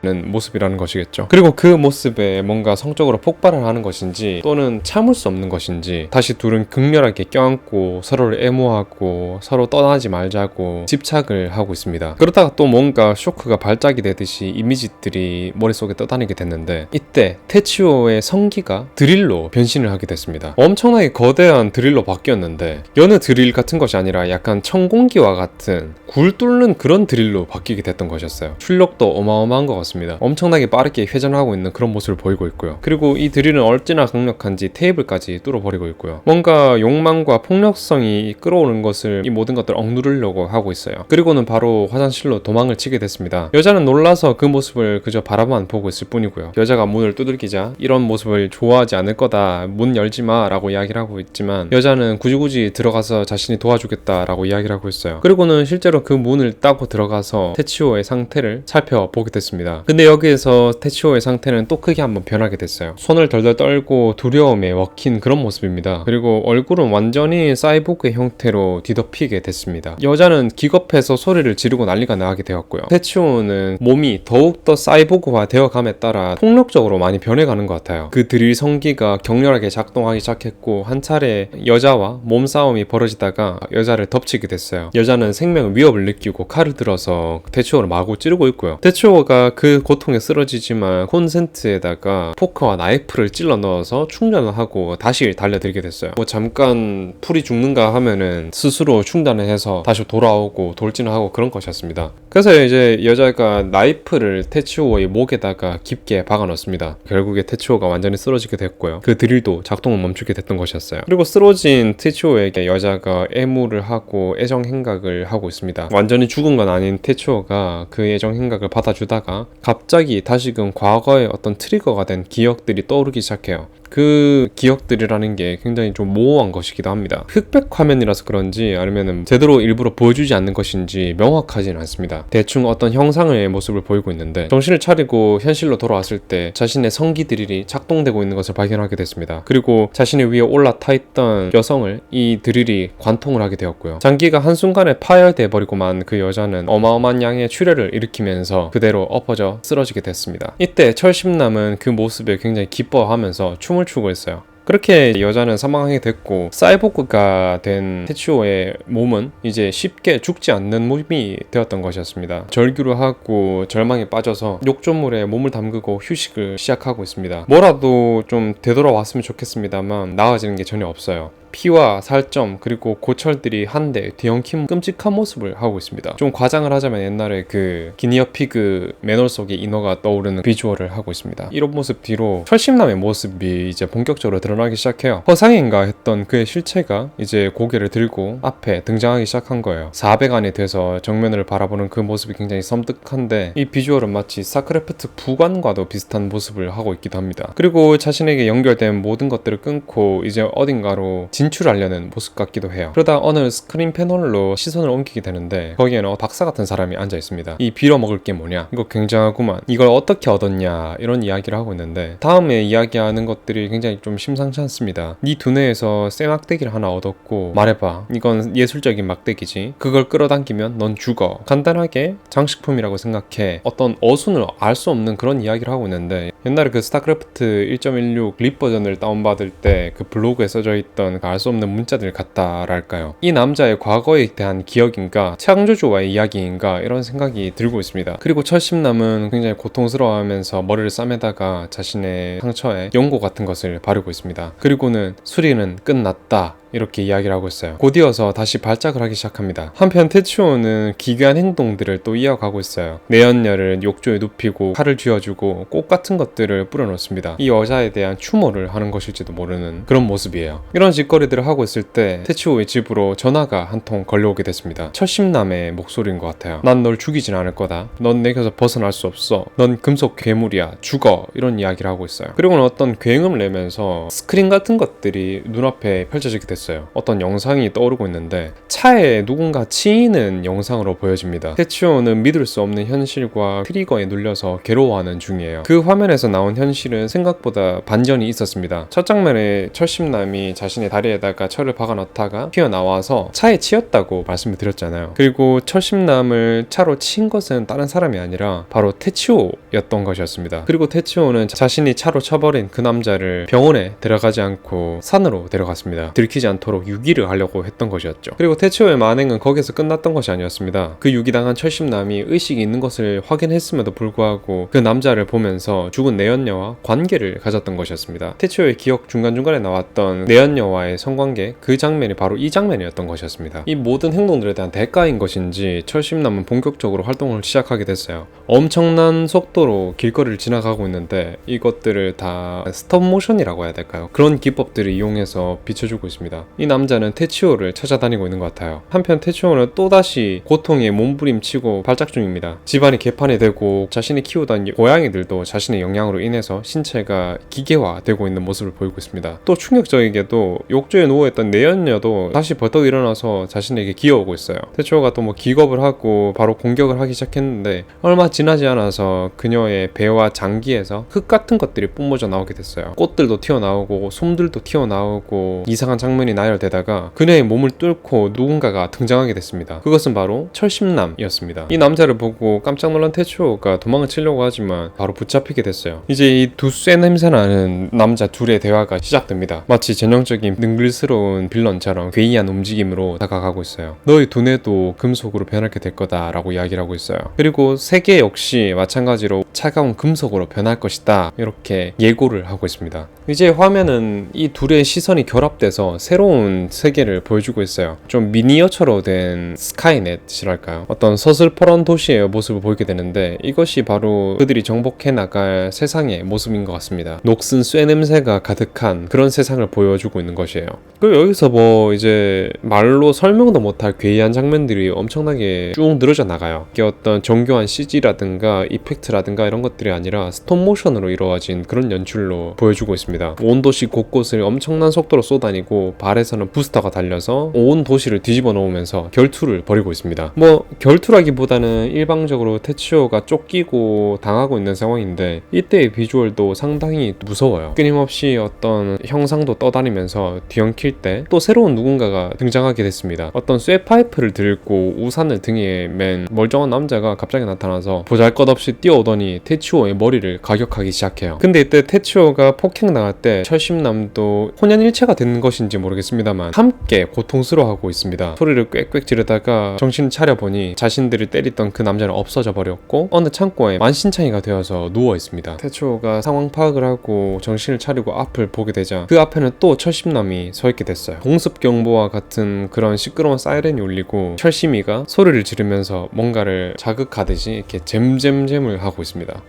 모습이라는 것이겠죠. 그리고 그 모습에 뭔가 성적으로 폭발을 하는 것인지 또는 참을 수 없는 것인지 다시 둘은 극렬하게 껴안고 서로를 애모하고 서로 떠나지 말자고 집착을 하고 있습니다. 그러다가 또 뭔가 쇼크가 발작이 되듯이 이미지들이 머릿속에 떠다니게 됐는데 이때 테치오의 성기가 드릴로 변신을 하게 됐습니다. 엄청나게 거대한 드릴로 바뀌었는데 여느 드릴 같은 것이 아니라 약간 천공기와 같은 굴 뚫는 그런 드릴로 바뀌게 됐던 것이었어요. 출력도 어마어마한 것 같습니다. 엄청나게 빠르게 회전하고 있는 그런 모습을 보이고 있고요. 그리고 이 드릴은 얼마나 강력한지 테이블까지 뚫어버리고 있고요. 뭔가 욕망과 폭력성이 끌어오는 것을 이 모든 것들을 억누르려고 하고 있어요. 그리고는 바로 화장실로 도망을 치게 됐습니다. 여자는 놀라서 그 모습을 그저 바라만 보고 있을 뿐이고요. 여자가 문을 두들기자 이런 모습을 좋아하지 않을 거다. 문 열지 마 라고 이야기를 하고 있지만 여자는 굳이 들어가서 자신이 도와주겠다 라고 이야기를 하고 있어요. 그리고는 실제로 그 문을 따고 들어가서 테치오의 상태를 살펴보게 됐습니다. 근데 여기에서 테치오의 상태는 또 크게 한번 변하게 됐어요. 손을 덜덜 떨고 두려움에 먹힌 그런 모습입니다. 그리고 얼굴은 완전히 사이보그의 형태로 뒤덮이게 됐습니다. 여자는 기겁해서 소리를 지르고 난리가 나게 되었고요. 테치오는 몸이 더욱더 사이보그화 되어감에 따라 폭력적으로 많이 변해가는 것 같아요. 그 드릴 성기가 격렬하게 작동하기 시작했고 한 차례 여자와 몸싸움이 벌어지다가 여자를 덮치게 됐어요. 여자는 생명의 위협을 느끼고 칼을 들어서 테치오를 마구 찌르고 있고요. 테치오가 그 고통에 쓰러지지만 콘센트에다가 포크와 나이프를 찔러 넣어서 충전을 하고 다시 달려들게 됐어요. 뭐 잠깐 풀이 죽는가 하면은 스스로 충전을 해서 다시 돌아오고 돌진을 하고 그런 것이었습니다. 그래서 이제 여자가 나이프를 테츠오의 목에다가 깊게 박아 넣습니다. 결국에 테츠오가 완전히 쓰러지게 됐고요. 그 드릴도 작동을 멈추게 됐던 것이었어요. 그리고 쓰러진 테츠오에게 여자가 애무를 하고 애정 행각을 하고 있습니다. 완전히 죽은 건 아닌 테츠오가 그 애정 행각을 받아주다가 갑자기 다시금 과거의 어떤 트리거가 된 기억들이 떠오르기 시작해요. 그 기억들이라는 게 굉장히 좀 모호한 것이기도 합니다. 흑백 화면이라서 그런지 아니면 제대로 일부러 보여주지 않는 것인지 명확하지는 않습니다. 대충 어떤 형상의 모습을 보이고 있는데 정신을 차리고 현실로 돌아왔을 때 자신의 성기 드릴이 작동되고 있는 것을 발견하게 됐습니다. 그리고 자신의 위에 올라타 있던 여성을 이 드릴이 관통을 하게 되었고요. 장기가 한순간에 파열돼 버리고만 그 여자는 어마어마한 양의 출혈을 일으키면서 그대로 엎어져 쓰러지게 됐습니다. 이때 철심남은 그 모습에 굉장히 기뻐하면서 춤을 추고 있어요. 그렇게 여자는 사망하게 됐고 사이보그가 된 테츠오의 몸은 이제 쉽게 죽지 않는 몸이 되었던 것이었습니다. 절규를 하고 절망에 빠져서 욕조물에 몸을 담그고 휴식을 시작하고 있습니다. 뭐라도 좀 되돌아왔으면 좋겠습니다만 나아지는 게 전혀 없어요. 피와 살점 그리고 고철들이 한데 뒤엉킨 끔찍한 모습을 하고 있습니다. 좀 과장을 하자면 옛날에 그 기니어 피그 매놀 속의 인어가 떠오르는 비주얼을 하고 있습니다. 이런 모습 뒤로 철심남의 모습이 이제 본격적으로 드러나기 시작해요. 허상인가 했던 그의 실체가 이제 고개를 들고 앞에 등장하기 시작한 거예요. 400안이 돼서 정면을 바라보는 그 모습이 굉장히 섬뜩한데 이 비주얼은 마치 사크래프트 부관과도 비슷한 모습을 하고 있기도 합니다. 그리고 자신에게 연결된 모든 것들을 끊고 이제 어딘가로 진출하려는 모습 같기도 해요. 그러다 어느 스크린 패널로 시선을 옮기게 되는데 거기에는 박사 같은 사람이 앉아 있습니다. 이 빌어먹을 게 뭐냐? 이거 굉장하구만. 이걸 어떻게 얻었냐? 이런 이야기를 하고 있는데 다음에 이야기하는 것들이 굉장히 좀 심상치 않습니다. 네 두뇌에서 쇠 막대기를 하나 얻었고 말해봐. 이건 예술적인 막대기지. 그걸 끌어당기면 넌 죽어. 간단하게 장식품이라고 생각해. 어떤 어순을 알 수 없는 그런 이야기를 하고 있는데 옛날에 그 스타크래프트 1.16 립 버전을 다운받을 때 그 블로그에 써져 있던 알 수 없는 문자들 같다랄까요. 이 남자의 과거에 대한 기억인가 창조주와의 이야기인가 이런 생각이 들고 있습니다. 그리고 철심남은 굉장히 고통스러워하면서 머리를 싸매다가 자신의 상처에 연고 같은 것을 바르고 있습니다. 그리고는 수리는 끝났다 이렇게 이야기를 하고 있어요. 곧이어서 다시 발작을 하기 시작합니다. 한편 테츠오는 기괴한 행동들을 또 이어가고 있어요. 내연녀를 욕조에 눕히고 칼을 쥐어주고 꽃 같은 것들을 뿌려놓습니다. 이 여자에 대한 추모를 하는 것일지도 모르는 그런 모습이에요. 이런 짓거리들을 하고 있을 때 테츠오의 집으로 전화가 한 통 걸려오게 됐습니다. 철심남의 목소리인 것 같아요. 난 널 죽이진 않을 거다. 넌 내 곁에서 벗어날 수 없어. 넌 금속 괴물이야. 죽어. 이런 이야기를 하고 있어요. 그리고는 어떤 굉음을 내면서 스크린 같은 것들이 눈앞에 펼쳐지게 됐어요. 어떤 영상이 떠오르고 있는데 차에 누군가 치이는 영상으로 보여집니다. 테츠오는 믿을 수 없는 현실과 트리거에 눌려서 괴로워하는 중이에요. 그 화면에서 나온 현실은 생각보다 반전이 있었습니다. 첫 장면에 철심남이 자신의 다리에다가 철을 박아 넣다가 튀어나와서 차에 치였다고 말씀을 드렸잖아요. 그리고 철심남을 차로 친 것은 다른 사람이 아니라 바로 테츠오였던 것이었습니다. 그리고 테츠오는 자신이 차로 쳐버린 그 남자를 병원에 데려가지 않고 산으로 데려갔습니다. 들키지 않도록 유기를 하려고 했던 것이었죠. 그리고 테츠오의 만행은 거기서 끝났던 것이 아니었습니다. 그 유기당한 철심남이 의식이 있는 것을 확인했음에도 불구하고 그 남자를 보면서 죽은 내연녀와 관계를 가졌던 것이었습니다. 테츠오의 기억 중간중간에 나왔던 내연녀와의 성관계, 그 장면이 바로 이 장면이었던 것이었습니다. 이 모든 행동들에 대한 대가인 것인지 철심남은 본격적으로 활동을 시작하게 됐어요. 엄청난 속도로 길거리를 지나가고 있는데 이것들을 다 스톱모션이라고 해야 될까요? 그런 기법들을 이용해서 비춰주고 있습니다. 이 남자는 테츠오를 찾아다니고 있는 것 같아요. 한편 테츠오는 또다시 고통에 몸부림치고 발작 중입니다. 집안이 개판이 되고 자신이 키우던 고양이들도 자신의 영향으로 인해서 신체가 기계화되고 있는 모습을 보이고 있습니다. 또 충격적이게도 욕조에 누워있던 내연녀도 다시 벌떡 일어나서 자신에게 기어오고 있어요. 테츠오가 또 기겁을 하고 바로 공격을 하기 시작했는데 얼마 지나지 않아서 그녀의 배와 장기에서 흙 같은 것들이 뿜어져 나오게 됐어요. 꽃들도 튀어나오고 솜들도 튀어나오고 이상한 장면이 나열되다가 그녀의 몸을 뚫고 누군가가 등장하게 됐습니다. 그것은 바로 철심남이었습니다. 이 남자를 보고 깜짝 놀란 테츠오가 도망을 치려고 하지만 바로 붙잡히게 됐어요. 이제 이 두 쇠 냄새나는 남자 둘의 대화가 시작됩니다. 마치 전형적인 능글스러운 빌런처럼 괴이한 움직임으로 다가가고 있어요. 너의 두뇌도 금속으로 변하게 될 거다 라고 이야기를 하고 있어요. 그리고 세계 역시 마찬가지로 차가운 금속으로 변할 것이다 이렇게 예고를 하고 있습니다. 이제 화면은 이 둘의 시선이 결합돼서 새로운 세계를 보여주고 있어요. 좀 미니어처로 된 스카이넷이랄까요? 어떤 서슬퍼런 도시의 모습을 보이게 되는데 이것이 바로 그들이 정복해 나갈 세상의 모습인 것 같습니다. 녹슨 쇠 냄새가 가득한 그런 세상을 보여주고 있는 것이에요. 그리고 여기서 뭐 이제 말로 설명도 못할 괴이한 장면들이 엄청나게 쭉 늘어져 나가요. 이게 어떤 정교한 CG라든가 이펙트라든가 이런 것들이 아니라 스톱모션으로 이루어진 그런 연출로 보여주고 있습니다. 온 도시 곳곳을 엄청난 속도로 쏘다니고 발에서는 부스터가 달려서 온 도시를 뒤집어 놓으면서 결투를 벌이고 있습니다. 뭐 결투라기보다는 일방적으로 테츠오가 쫓기고 당하고 있는 상황인데 이때의 비주얼도 상당히 무서워요. 끊임없이 어떤 형상도 떠다니면서 뒤엉킬 때 또 새로운 누군가가 등장하게 됐습니다. 어떤 쇠파이프를 들고 우산을 등에 맨 멀쩡한 남자가 갑자기 나타나서 보잘것없이 뛰어오더니 테츠오의 머리를 가격하기 시작해요. 근데 이때 테츠오가 폭행당할 때 철심남도 혼연일체가 된 것인지 모르겠습니다만 함께 고통스러워하고 있습니다. 소리를 꽥꽥 지르다가 정신을 차려보니 자신들이 때렸던 그 남자는 없어져 버렸고 어느 창고에 만신창이가 되어서 누워 있습니다. 테츠오가 상황 파악을 하고 정신을 차리고 앞을 보게 되자 그 앞에는 또 철심남이 서 있게 됐어요. 공습경보와 같은 그런 시끄러운 사이렌이 울리고 철심이가 소리를 지르면서 뭔가를 자극하듯이 이렇게 잼잼잼을 하고 있습니다.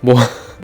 뭐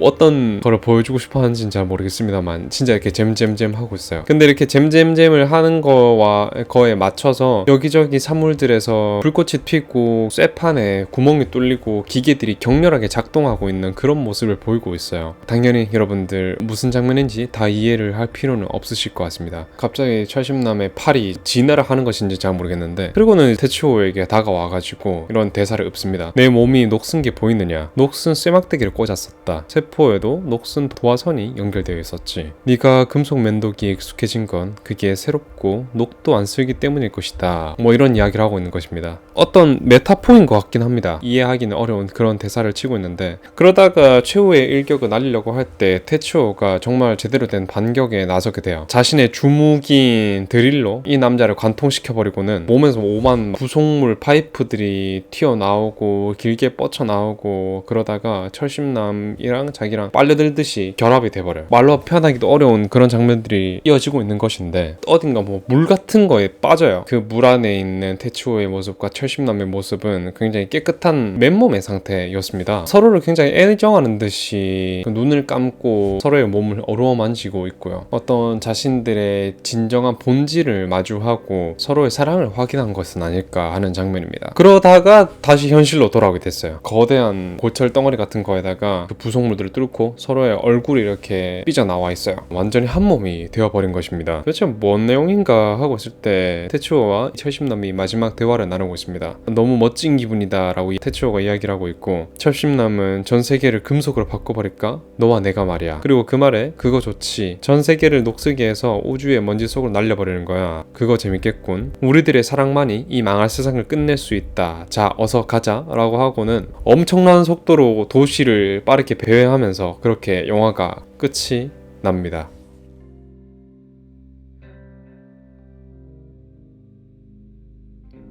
어떤 거를 보여주고 싶어 하는지는 잘 모르겠습니다만 진짜 이렇게 잼잼잼 하고 있어요. 근데 이렇게 잼잼잼을 하는 거에 맞춰서 여기저기 사물들에서 불꽃이 튀고 쇠판에 구멍이 뚫리고 기계들이 격렬하게 작동하고 있는 그런 모습을 보이고 있어요. 당연히 여러분들 무슨 장면인지 다 이해를 할 필요는 없으실 것 같습니다. 갑자기 철심남의 팔이 진화를 하는 것인지 잘 모르겠는데 그리고는 테츠오에게 다가와가지고 이런 대사를 읊습니다. 내 몸이 녹슨 게 보이느냐? 녹슨 쇠막대기를 꽂았어. 세포에도 녹슨 도화선이 연결되어 있었지. 네가 금속 면도기에 익숙해진 건 그게 새롭고 녹도 안 쓰기 때문일 것이다. 뭐 이런 이야기를 하고 있는 것입니다. 어떤 메타포인 것 같긴 합니다. 이해하기는 어려운 그런 대사를 치고 있는데 그러다가 최후의 일격을 날리려고 할 때 테츠오가 정말 제대로 된 반격에 나서게 돼요. 자신의 주무기인 드릴로 이 남자를 관통시켜버리고는 몸에서 오만 부속물 파이프들이 튀어나오고 길게 뻗쳐나오고 그러다가 철심남이랑 자기랑 빨려들듯이 결합이 돼버려요. 말로 표현하기도 어려운 그런 장면들이 이어지고 있는 것인데 어딘가 뭐 물 같은 거에 빠져요. 그 물 안에 있는 테츠오의 모습과 철심남의 모습은 굉장히 깨끗한 맨몸의 상태였습니다. 서로를 굉장히 애정하는 듯이 그 눈을 감고 서로의 몸을 어루만지고 있고요. 어떤 자신들의 진정한 본질을 마주하고 서로의 사랑을 확인한 것은 아닐까 하는 장면입니다. 그러다가 다시 현실로 돌아오게 됐어요. 거대한 고철 덩어리 같은 거에다가 그 부속물들을 뚫고 서로의 얼굴이 이렇게 삐져나와 있어요. 완전히 한 몸이 되어버린 것입니다. 도대체 뭔 내용인가 하고 있을 때 테츠오와 철심남이 마지막 대화를 나누고 있습니다. 너무 멋진 기분이다 라고 테츠오가 이야기를 하고 있고 철심남은 전 세계를 금속으로 바꿔버릴까? 너와 내가 말이야. 그리고 그 말에 그거 좋지. 전 세계를 녹슬게 해서 우주의 먼지 속으로 날려버리는 거야. 그거 재밌겠군. 우리들의 사랑만이 이 망할 세상을 끝낼 수 있다. 자 어서 가자 라고 하고는 엄청난 속도로 도시를 빠르게 배회하면서 그렇게 영화가 끝이 납니다.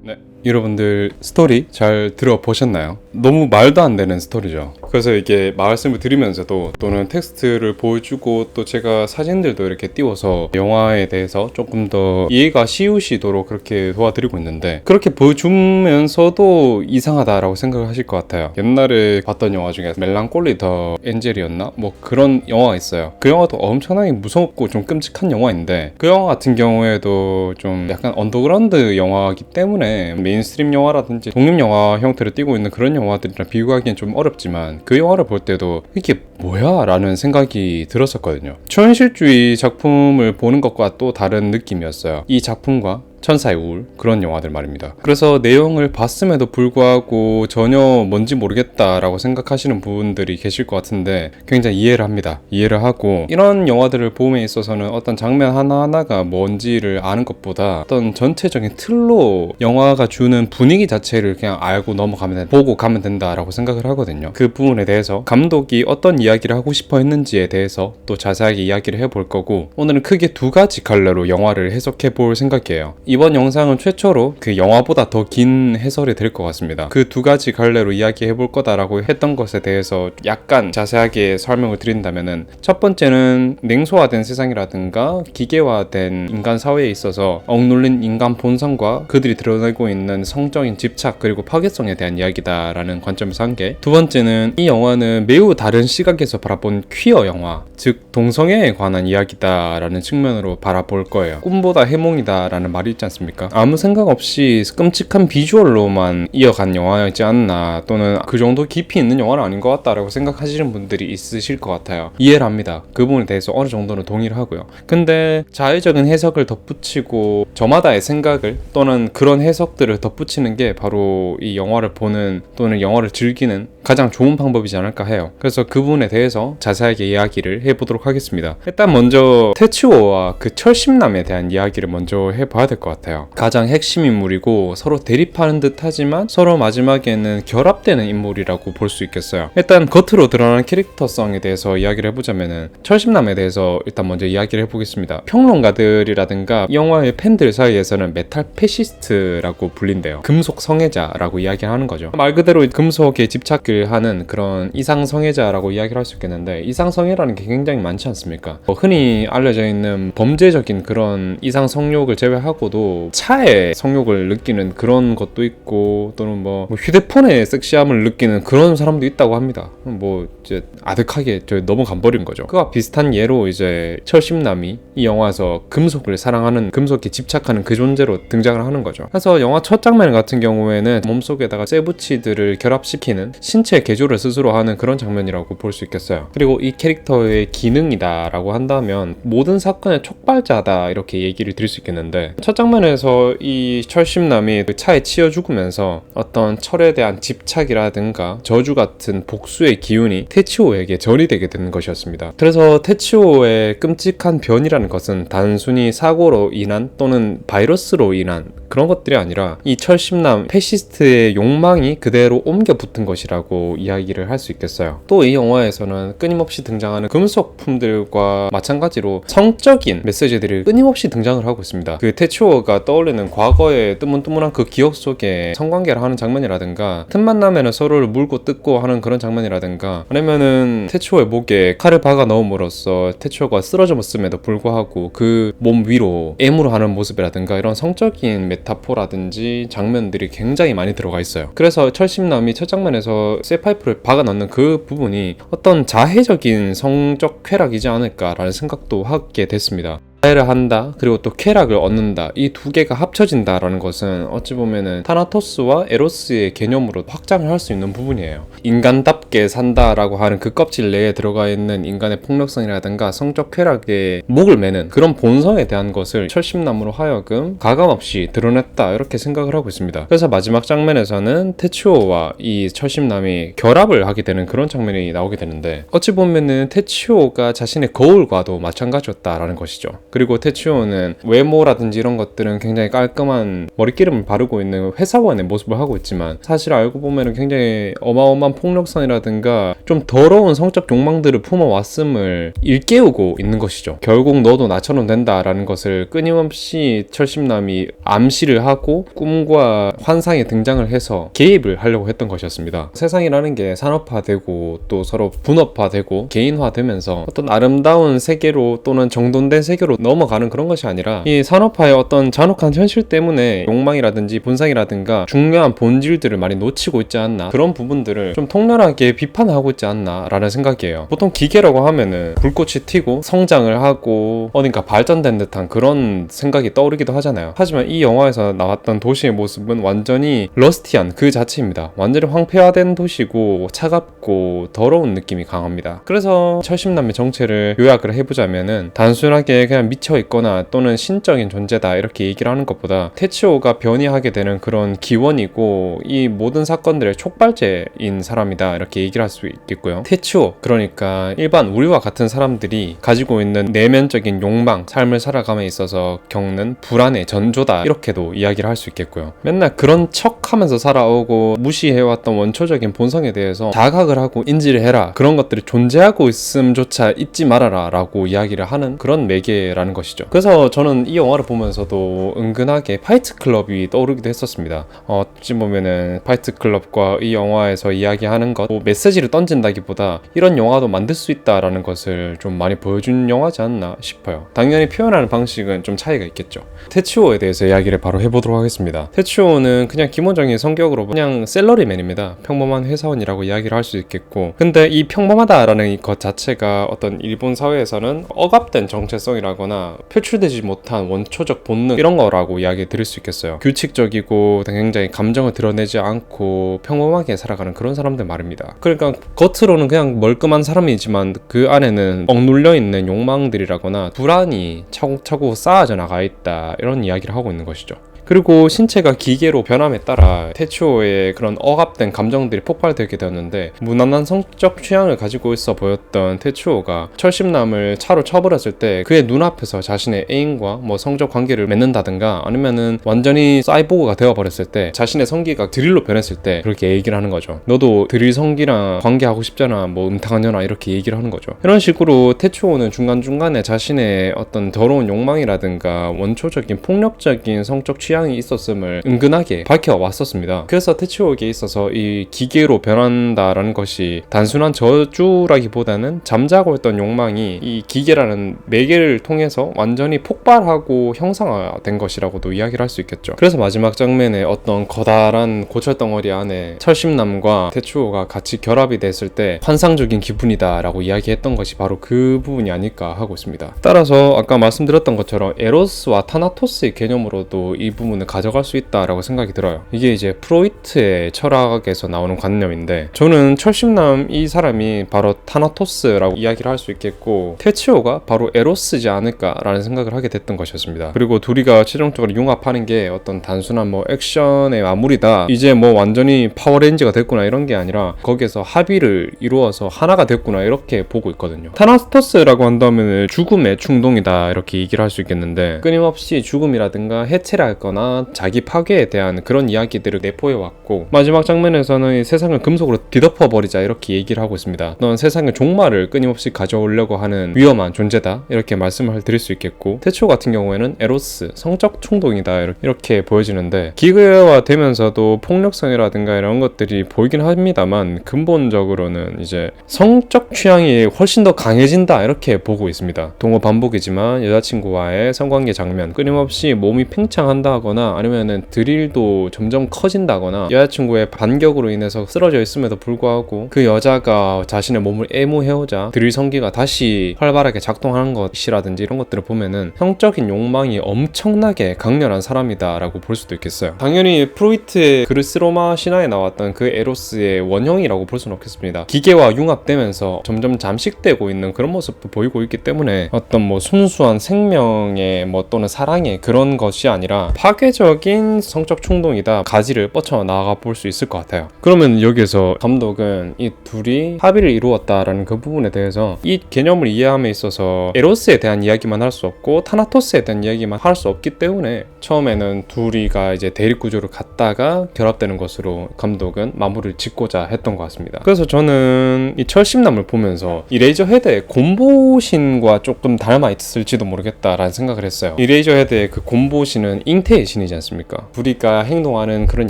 네, 여러분들 스토리 잘 들어보셨나요? 너무 말도 안 되는 스토리죠. 그래서 이게 말씀을 드리면서도 또는 텍스트를 보여주고 또 제가 사진들도 이렇게 띄워서 영화에 대해서 조금 더 이해가 쉬우시도록 그렇게 도와드리고 있는데 그렇게 보여주면서도 이상하다라고 생각을 하실 것 같아요. 옛날에 봤던 영화 중에 멜랑콜리 더 엔젤이었나? 뭐 그런 영화가 있어요. 그 영화도 엄청나게 무섭고 좀 끔찍한 영화인데 그 영화 같은 경우에도 좀 약간 언더그라운드 영화이기 때문에 메인스트림 영화라든지 독립영화 형태를 띠고 있는 그런 영화들이랑 비교하기엔 좀 어렵지만 그 영화를 볼 때도 이게 뭐야? 라는 생각이 들었었거든요. 초현실주의 작품을 보는 것과 또 다른 느낌이었어요. 이 작품과 천사의 우울 그런 영화들 말입니다. 그래서 내용을 봤음에도 불구하고 전혀 뭔지 모르겠다라고 생각하시는 분들이 계실 것 같은데 굉장히 이해를 합니다. 이해를 하고 이런 영화들을 봄에 있어서는 어떤 장면 하나하나가 뭔지를 아는 것보다 어떤 전체적인 틀로 영화가 주는 분위기 자체를 그냥 알고 넘어가면 된다, 보고 가면 된다라고 생각을 하거든요. 그 부분에 대해서 감독이 어떤 이야기를 하고 싶어 했는지에 대해서 또 자세하게 이야기를 해볼 거고 오늘은 크게 두 가지 갈래로 영화를 해석해 볼 생각이에요. 이번 영상은 최초로 그 영화보다 더 긴 해설이 될 것 같습니다. 그 두 가지 갈래로 이야기해 볼 거다라고 했던 것에 대해서 약간 자세하게 설명을 드린다면은, 첫 번째는 냉소화된 세상이라든가 기계화된 인간 사회에 있어서 억눌린 인간 본성과 그들이 드러내고 있는 성적인 집착 그리고 파괴성에 대한 이야기다라는 관점에서 한 개. 두 번째는 이 영화는 매우 다른 시각에서 바라본 퀴어 영화, 즉 동성애에 관한 이야기다라는 측면으로 바라볼 거예요. 꿈보다 해몽이다라는 말이 있지 않습니까? 아무 생각 없이 끔찍한 비주얼로만 이어간 영화였지 않나, 또는 그 정도 깊이 있는 영화는 아닌 것 같다라고 생각하시는 분들이 있으실 것 같아요. 이해를 합니다. 그 부분에 대해서 어느 정도는 동의를 하고요. 근데 자의적인 해석을 덧붙이고 저마다의 생각을 또는 그런 해석들을 덧붙이는 게 바로 이 영화를 보는 또는 영화를 즐기는 가장 좋은 방법이지 않을까 해요. 그래서 그 부분에 대해서 자세하게 이야기를 해보도록 하겠습니다. 일단 먼저 테츠오와 그 철심남에 대한 이야기를 먼저 해봐야 될 것 같아요. 가장 핵심 인물이고 서로 대립하는 듯 하지만 서로 마지막에는 결합되는 인물이라고 볼 수 있겠어요. 일단 겉으로 드러나는 캐릭터성에 대해서 이야기를 해보자면은, 철심남에 대해서 일단 먼저 이야기를 해보겠습니다. 평론가들이라든가 이 영화의 팬들 사이에서는 메탈 패시스트라고 불린대요. 금속 성애자라고 이야기하는 거죠. 말 그대로 금속에 집착을 하는 그런 이상 성애자라고 이야기를 할 수 있겠는데, 이상 성애라는 게 굉장히 많지 않습니까? 흔히 알려져 있는 범죄적인 그런 이상 성욕을 제외하고도 차에 성욕을 느끼는 그런 것도 있고, 또는 뭐 휴대폰에 섹시함을 느끼는 그런 사람도 있다고 합니다. 뭐 이제 아득하게 너무 간버린 거죠. 그와 비슷한 예로 이제 철심남이 이 영화에서 금속을 사랑하는, 금속에 집착하는 그 존재로 등장을 하는 거죠. 그래서 영화 첫 장면 같은 경우에는 몸속에다가 세부치들을 결합시키는 신체 개조를 스스로 하는 그런 장면이라고 볼 수 있겠어요. 그리고 이 캐릭터의 기능이다 라고 한다면 모든 사건의 촉발자다 이렇게 얘기를 드릴 수 있겠는데, 첫 장면에서 이 철심남이 그 차에 치여 죽으면서 어떤 철에 대한 집착이라든가 저주 같은 복수의 기운이 테치오에게 전이되게 되는 것이었습니다. 그래서 테치오의 끔찍한 변이라는 것은 단순히 사고로 인한 또는 바이러스로 인한 그런 것들이 아니라 이 철심남 패시스트의 욕망이 그대로 옮겨 붙은 것이라고 이야기를 할 수 있겠어요. 또 이 영화에서는 끊임없이 등장하는 금속품들과 마찬가지로 성적인 메시지들이 끊임없이 등장을 하고 있습니다. 그 테츠오가 떠올리는 과거의 뜨문뜨문한 그 기억 속에 성관계를 하는 장면이라든가, 틈만 나면은 서로를 물고 뜯고 하는 그런 장면이라든가, 아니면은 테츠오의 목에 칼을 박아 넣음으로써 테츠오가 쓰러졌음에도 불구하고 그 몸 위로 M으로 하는 모습이라든가, 이런 성적인 메타포라든지 장면들이 굉장히 많이 들어가 있어요. 그래서 철심남이 첫 장면에서 쇠파이프를 박아 넣는 그 부분이 어떤 자해적인 성적 쾌락이지 않을까라는 생각도 하게 됐습니다. 자해를 한다, 그리고 또 쾌락을 얻는다, 이 두 개가 합쳐진다라는 것은 어찌 보면은 타나토스와 에로스의 개념으로 확장을 할 수 있는 부분이에요. 인간답게 산다라고 하는 그 껍질 내에 들어가 있는 인간의 폭력성이라든가 성적 쾌락에 목을 매는 그런 본성에 대한 것을 철심남으로 하여금 가감없이 드러냈다, 이렇게 생각을 하고 있습니다. 그래서 마지막 장면에서는 테츠오와 이 철심남이 결합을 하게 되는 그런 장면이 나오게 되는데, 어찌 보면은 테츠오가 자신의 거울과도 마찬가지였다라는 것이죠. 그리고 테츠오는 외모라든지 이런 것들은 굉장히 깔끔한 머리기름을 바르고 있는 회사원의 모습을 하고 있지만, 사실 알고 보면 굉장히 어마어마한 폭력성이라든가 좀 더러운 성적 욕망들을 품어왔음을 일깨우고 있는 것이죠. 결국 너도 나처럼 된다라는 것을 끊임없이 철심남이 암시를 하고 꿈과 환상에 등장을 해서 개입을 하려고 했던 것이었습니다. 세상이라는 게 산업화되고 또 서로 분업화되고 개인화되면서 어떤 아름다운 세계로 또는 정돈된 세계로 넘어가는 그런 것이 아니라, 이 산업화의 어떤 잔혹한 현실 때문에 욕망이라든지 본성이라든가 중요한 본질들을 많이 놓치고 있지 않나, 그런 부분들을 좀 통렬하게 비판하고 있지 않나 라는 생각이에요. 보통 기계라고 하면은 불꽃이 튀고 성장을 하고 어딘가 발전된 듯한 그런 생각이 떠오르기도 하잖아요. 하지만 이 영화에서 나왔던 도시의 모습은 완전히 러스티한 그 자체입니다. 완전히 황폐화된 도시고 차갑고 더러운 느낌이 강합니다. 그래서 철심남의 정체를 요약을 해보자면은, 단순하게 그냥 미쳐있거나 또는 신적인 존재다 이렇게 얘기를 하는 것보다 테츠오가 변이하게 되는 그런 기원이고 이 모든 사건들의 촉발제인 사람이다, 이렇게 얘기를 할 수 있겠고요. 테츠오, 그러니까 일반 우리와 같은 사람들이 가지고 있는 내면적인 욕망, 삶을 살아감에 있어서 겪는 불안의 전조다, 이렇게도 이야기를 할 수 있겠고요. 맨날 그런 척 하면서 살아오고 무시해왔던 원초적인 본성에 대해서 자각을 하고 인지를 해라, 그런 것들이 존재하고 있음조차 잊지 말아라 라고 이야기를 하는 그런 매개라는 있다라는 것이죠. 그래서 저는 이 영화를 보면서도 은근하게 파이트 클럽이 떠오르기도 했었습니다. 어찌 보면은 파이트 클럽과 이 영화에서 이야기하는 것, 뭐 메시지를 던진다기보다 이런 영화도 만들 수 있다라는 것을 좀 많이 보여준 영화지 않나 싶어요. 당연히 표현하는 방식은 좀 차이가 있겠죠. 테츠오에 대해서 이야기를 바로 해보도록 하겠습니다. 테츠오는 그냥 기본적인 성격으로 그냥 샐러리맨입니다. 평범한 회사원이라고 이야기를 할 수 있겠고, 근데 이 평범하다라는 것 자체가 어떤 일본 사회에서는 억압된 정체성이라거나 표출되지 못한 원초적 본능 이런 거라고 이야기 드릴 수 있겠어요. 규칙적이고 굉장히 감정을 드러내지 않고 평범하게 살아가는 그런 사람들 말입니다. 그러니까 겉으로는 그냥 멀끔한 사람이지만 그 안에는 억눌려 있는 욕망들이라거나 불안이 차곡차곡 쌓아져 나가 있다, 이런 이야기를 하고 있는 것이죠. 그리고 신체가 기계로 변함에 따라 테츠오의 그런 억압된 감정들이 폭발되게 되었는데, 무난한 성적 취향을 가지고 있어 보였던 테츠오가 철심남을 차로 쳐버렸을 때 그의 눈앞에서 자신의 애인과 뭐 성적 관계를 맺는다든가, 아니면은 완전히 사이보그가 되어버렸을 때 자신의 성기가 드릴로 변했을 때 그렇게 얘기를 하는 거죠. 너도 드릴 성기랑 관계하고 싶잖아, 뭐 음탕한 년아, 이렇게 얘기를 하는 거죠. 이런 식으로 테츠오는 중간중간에 자신의 어떤 더러운 욕망이라든가 원초적인 폭력적인 성적 취향이 있었음을 은근하게 밝혀왔었습니다. 그래서 테츠오에게 있어서 이 기계로 변한다라는 것이 단순한 저주라기보다는 잠자고 있던 욕망이 이 기계라는 매개를 통해서 완전히 폭발하고 형상화된 것이라고도 이야기를 할 수 있겠죠. 그래서 마지막 장면에 어떤 커다란 고철덩어리 안에 철심남과 테츠오가 같이 결합이 됐을 때 환상적인 기분이다 라고 이야기했던 것이 바로 그 부분이 아닐까 하고 있습니다. 따라서 아까 말씀드렸던 것처럼 에로스와 타나토스의 개념으로도 이 부분을 가져갈 수 있다라고 생각이 들어요. 이게 이제 프로이트의 철학에서 나오는 관념인데, 저는 철심남 이 사람이 바로 타나토스라고 이야기를 할 수 있겠고, 테츠오가 바로 에로스지 않을까라는 생각을 하게 됐던 것이었습니다. 그리고 둘이가 최종적으로 융합하는 게 어떤 단순한 뭐 액션의 마무리다, 이제 뭐 완전히 파워레인지가 됐구나, 이런 게 아니라 거기에서 합의를 이루어서 하나가 됐구나, 이렇게 보고 있거든요. 타나토스라고 한다면 죽음의 충동이다, 이렇게 얘기를 할 수 있겠는데, 끊임없이 죽음이라든가 해체를 할 거나 자기 파괴에 대한 그런 이야기들을 내포해왔고, 마지막 장면에서는 이 세상을 금속으로 뒤덮어버리자, 이렇게 얘기를 하고 있습니다. 넌 세상의 종말을 끊임없이 가져오려고 하는 위험한 존재다, 이렇게 말씀을 드릴 수 있겠고, 테츠오 같은 경우에는 에로스, 성적 충동이다, 이렇게 보여지는데, 기계화되면서도 폭력성이라든가 이런 것들이 보이긴 합니다만 근본적으로는 이제 성적 취향이 훨씬 더 강해진다, 이렇게 보고 있습니다. 동호 반복이지만 여자친구와의 성관계 장면, 끊임없이 몸이 팽창한다거나 아니면은 드릴도 점점 커진다거나, 여자친구의 반격으로 인해서 쓰러져 있음에도 불구하고 그 여자가 자신의 몸을 애무해오자 드릴 성기가 다시 활발하게 작동하는 것이라든지, 이런 것들을 보면은 성적인 욕망이 엄청나게 강렬한 사람이다 라고 볼 수도 있겠어요. 당연히 프로이트의 그리스로마 신화에 나왔던 그 에로스의 원형이라고 볼 수는 없겠습니다. 기계와 융합되면서 점점 잠식되고 있는 그런 모습도 보이고 있기 때문에 어떤 뭐 순수한 생명의 뭐 또는 사랑의 그런 것이 아니라 파괴적인 성적 충동이다, 가지를 뻗쳐나가 볼 수 있을 것 같아요. 그러면 여기에서 감독은 이 둘이 합의를 이루었다라는 그 부분에 대해서 이 개념을 이해함에 있어서 에로스에 대한 이야기만 할 수 없고 타나토스에 대한 이야기만 할 수 없기 때문에 처음에는 둘이가 이제 대립구조로 갔다가 결합되는 것으로 감독은 마무리를 짓고자 했던 것 같습니다. 그래서 저는 이 철심남을 보면서 이 레이저헤드의 곰보신과 조금 닮아 있을지도 모르겠다라는 생각을 했어요. 이 레이저헤드의 그 곰보신은 잉태의 신이지 않습니까? 둘이가 행동하는 그런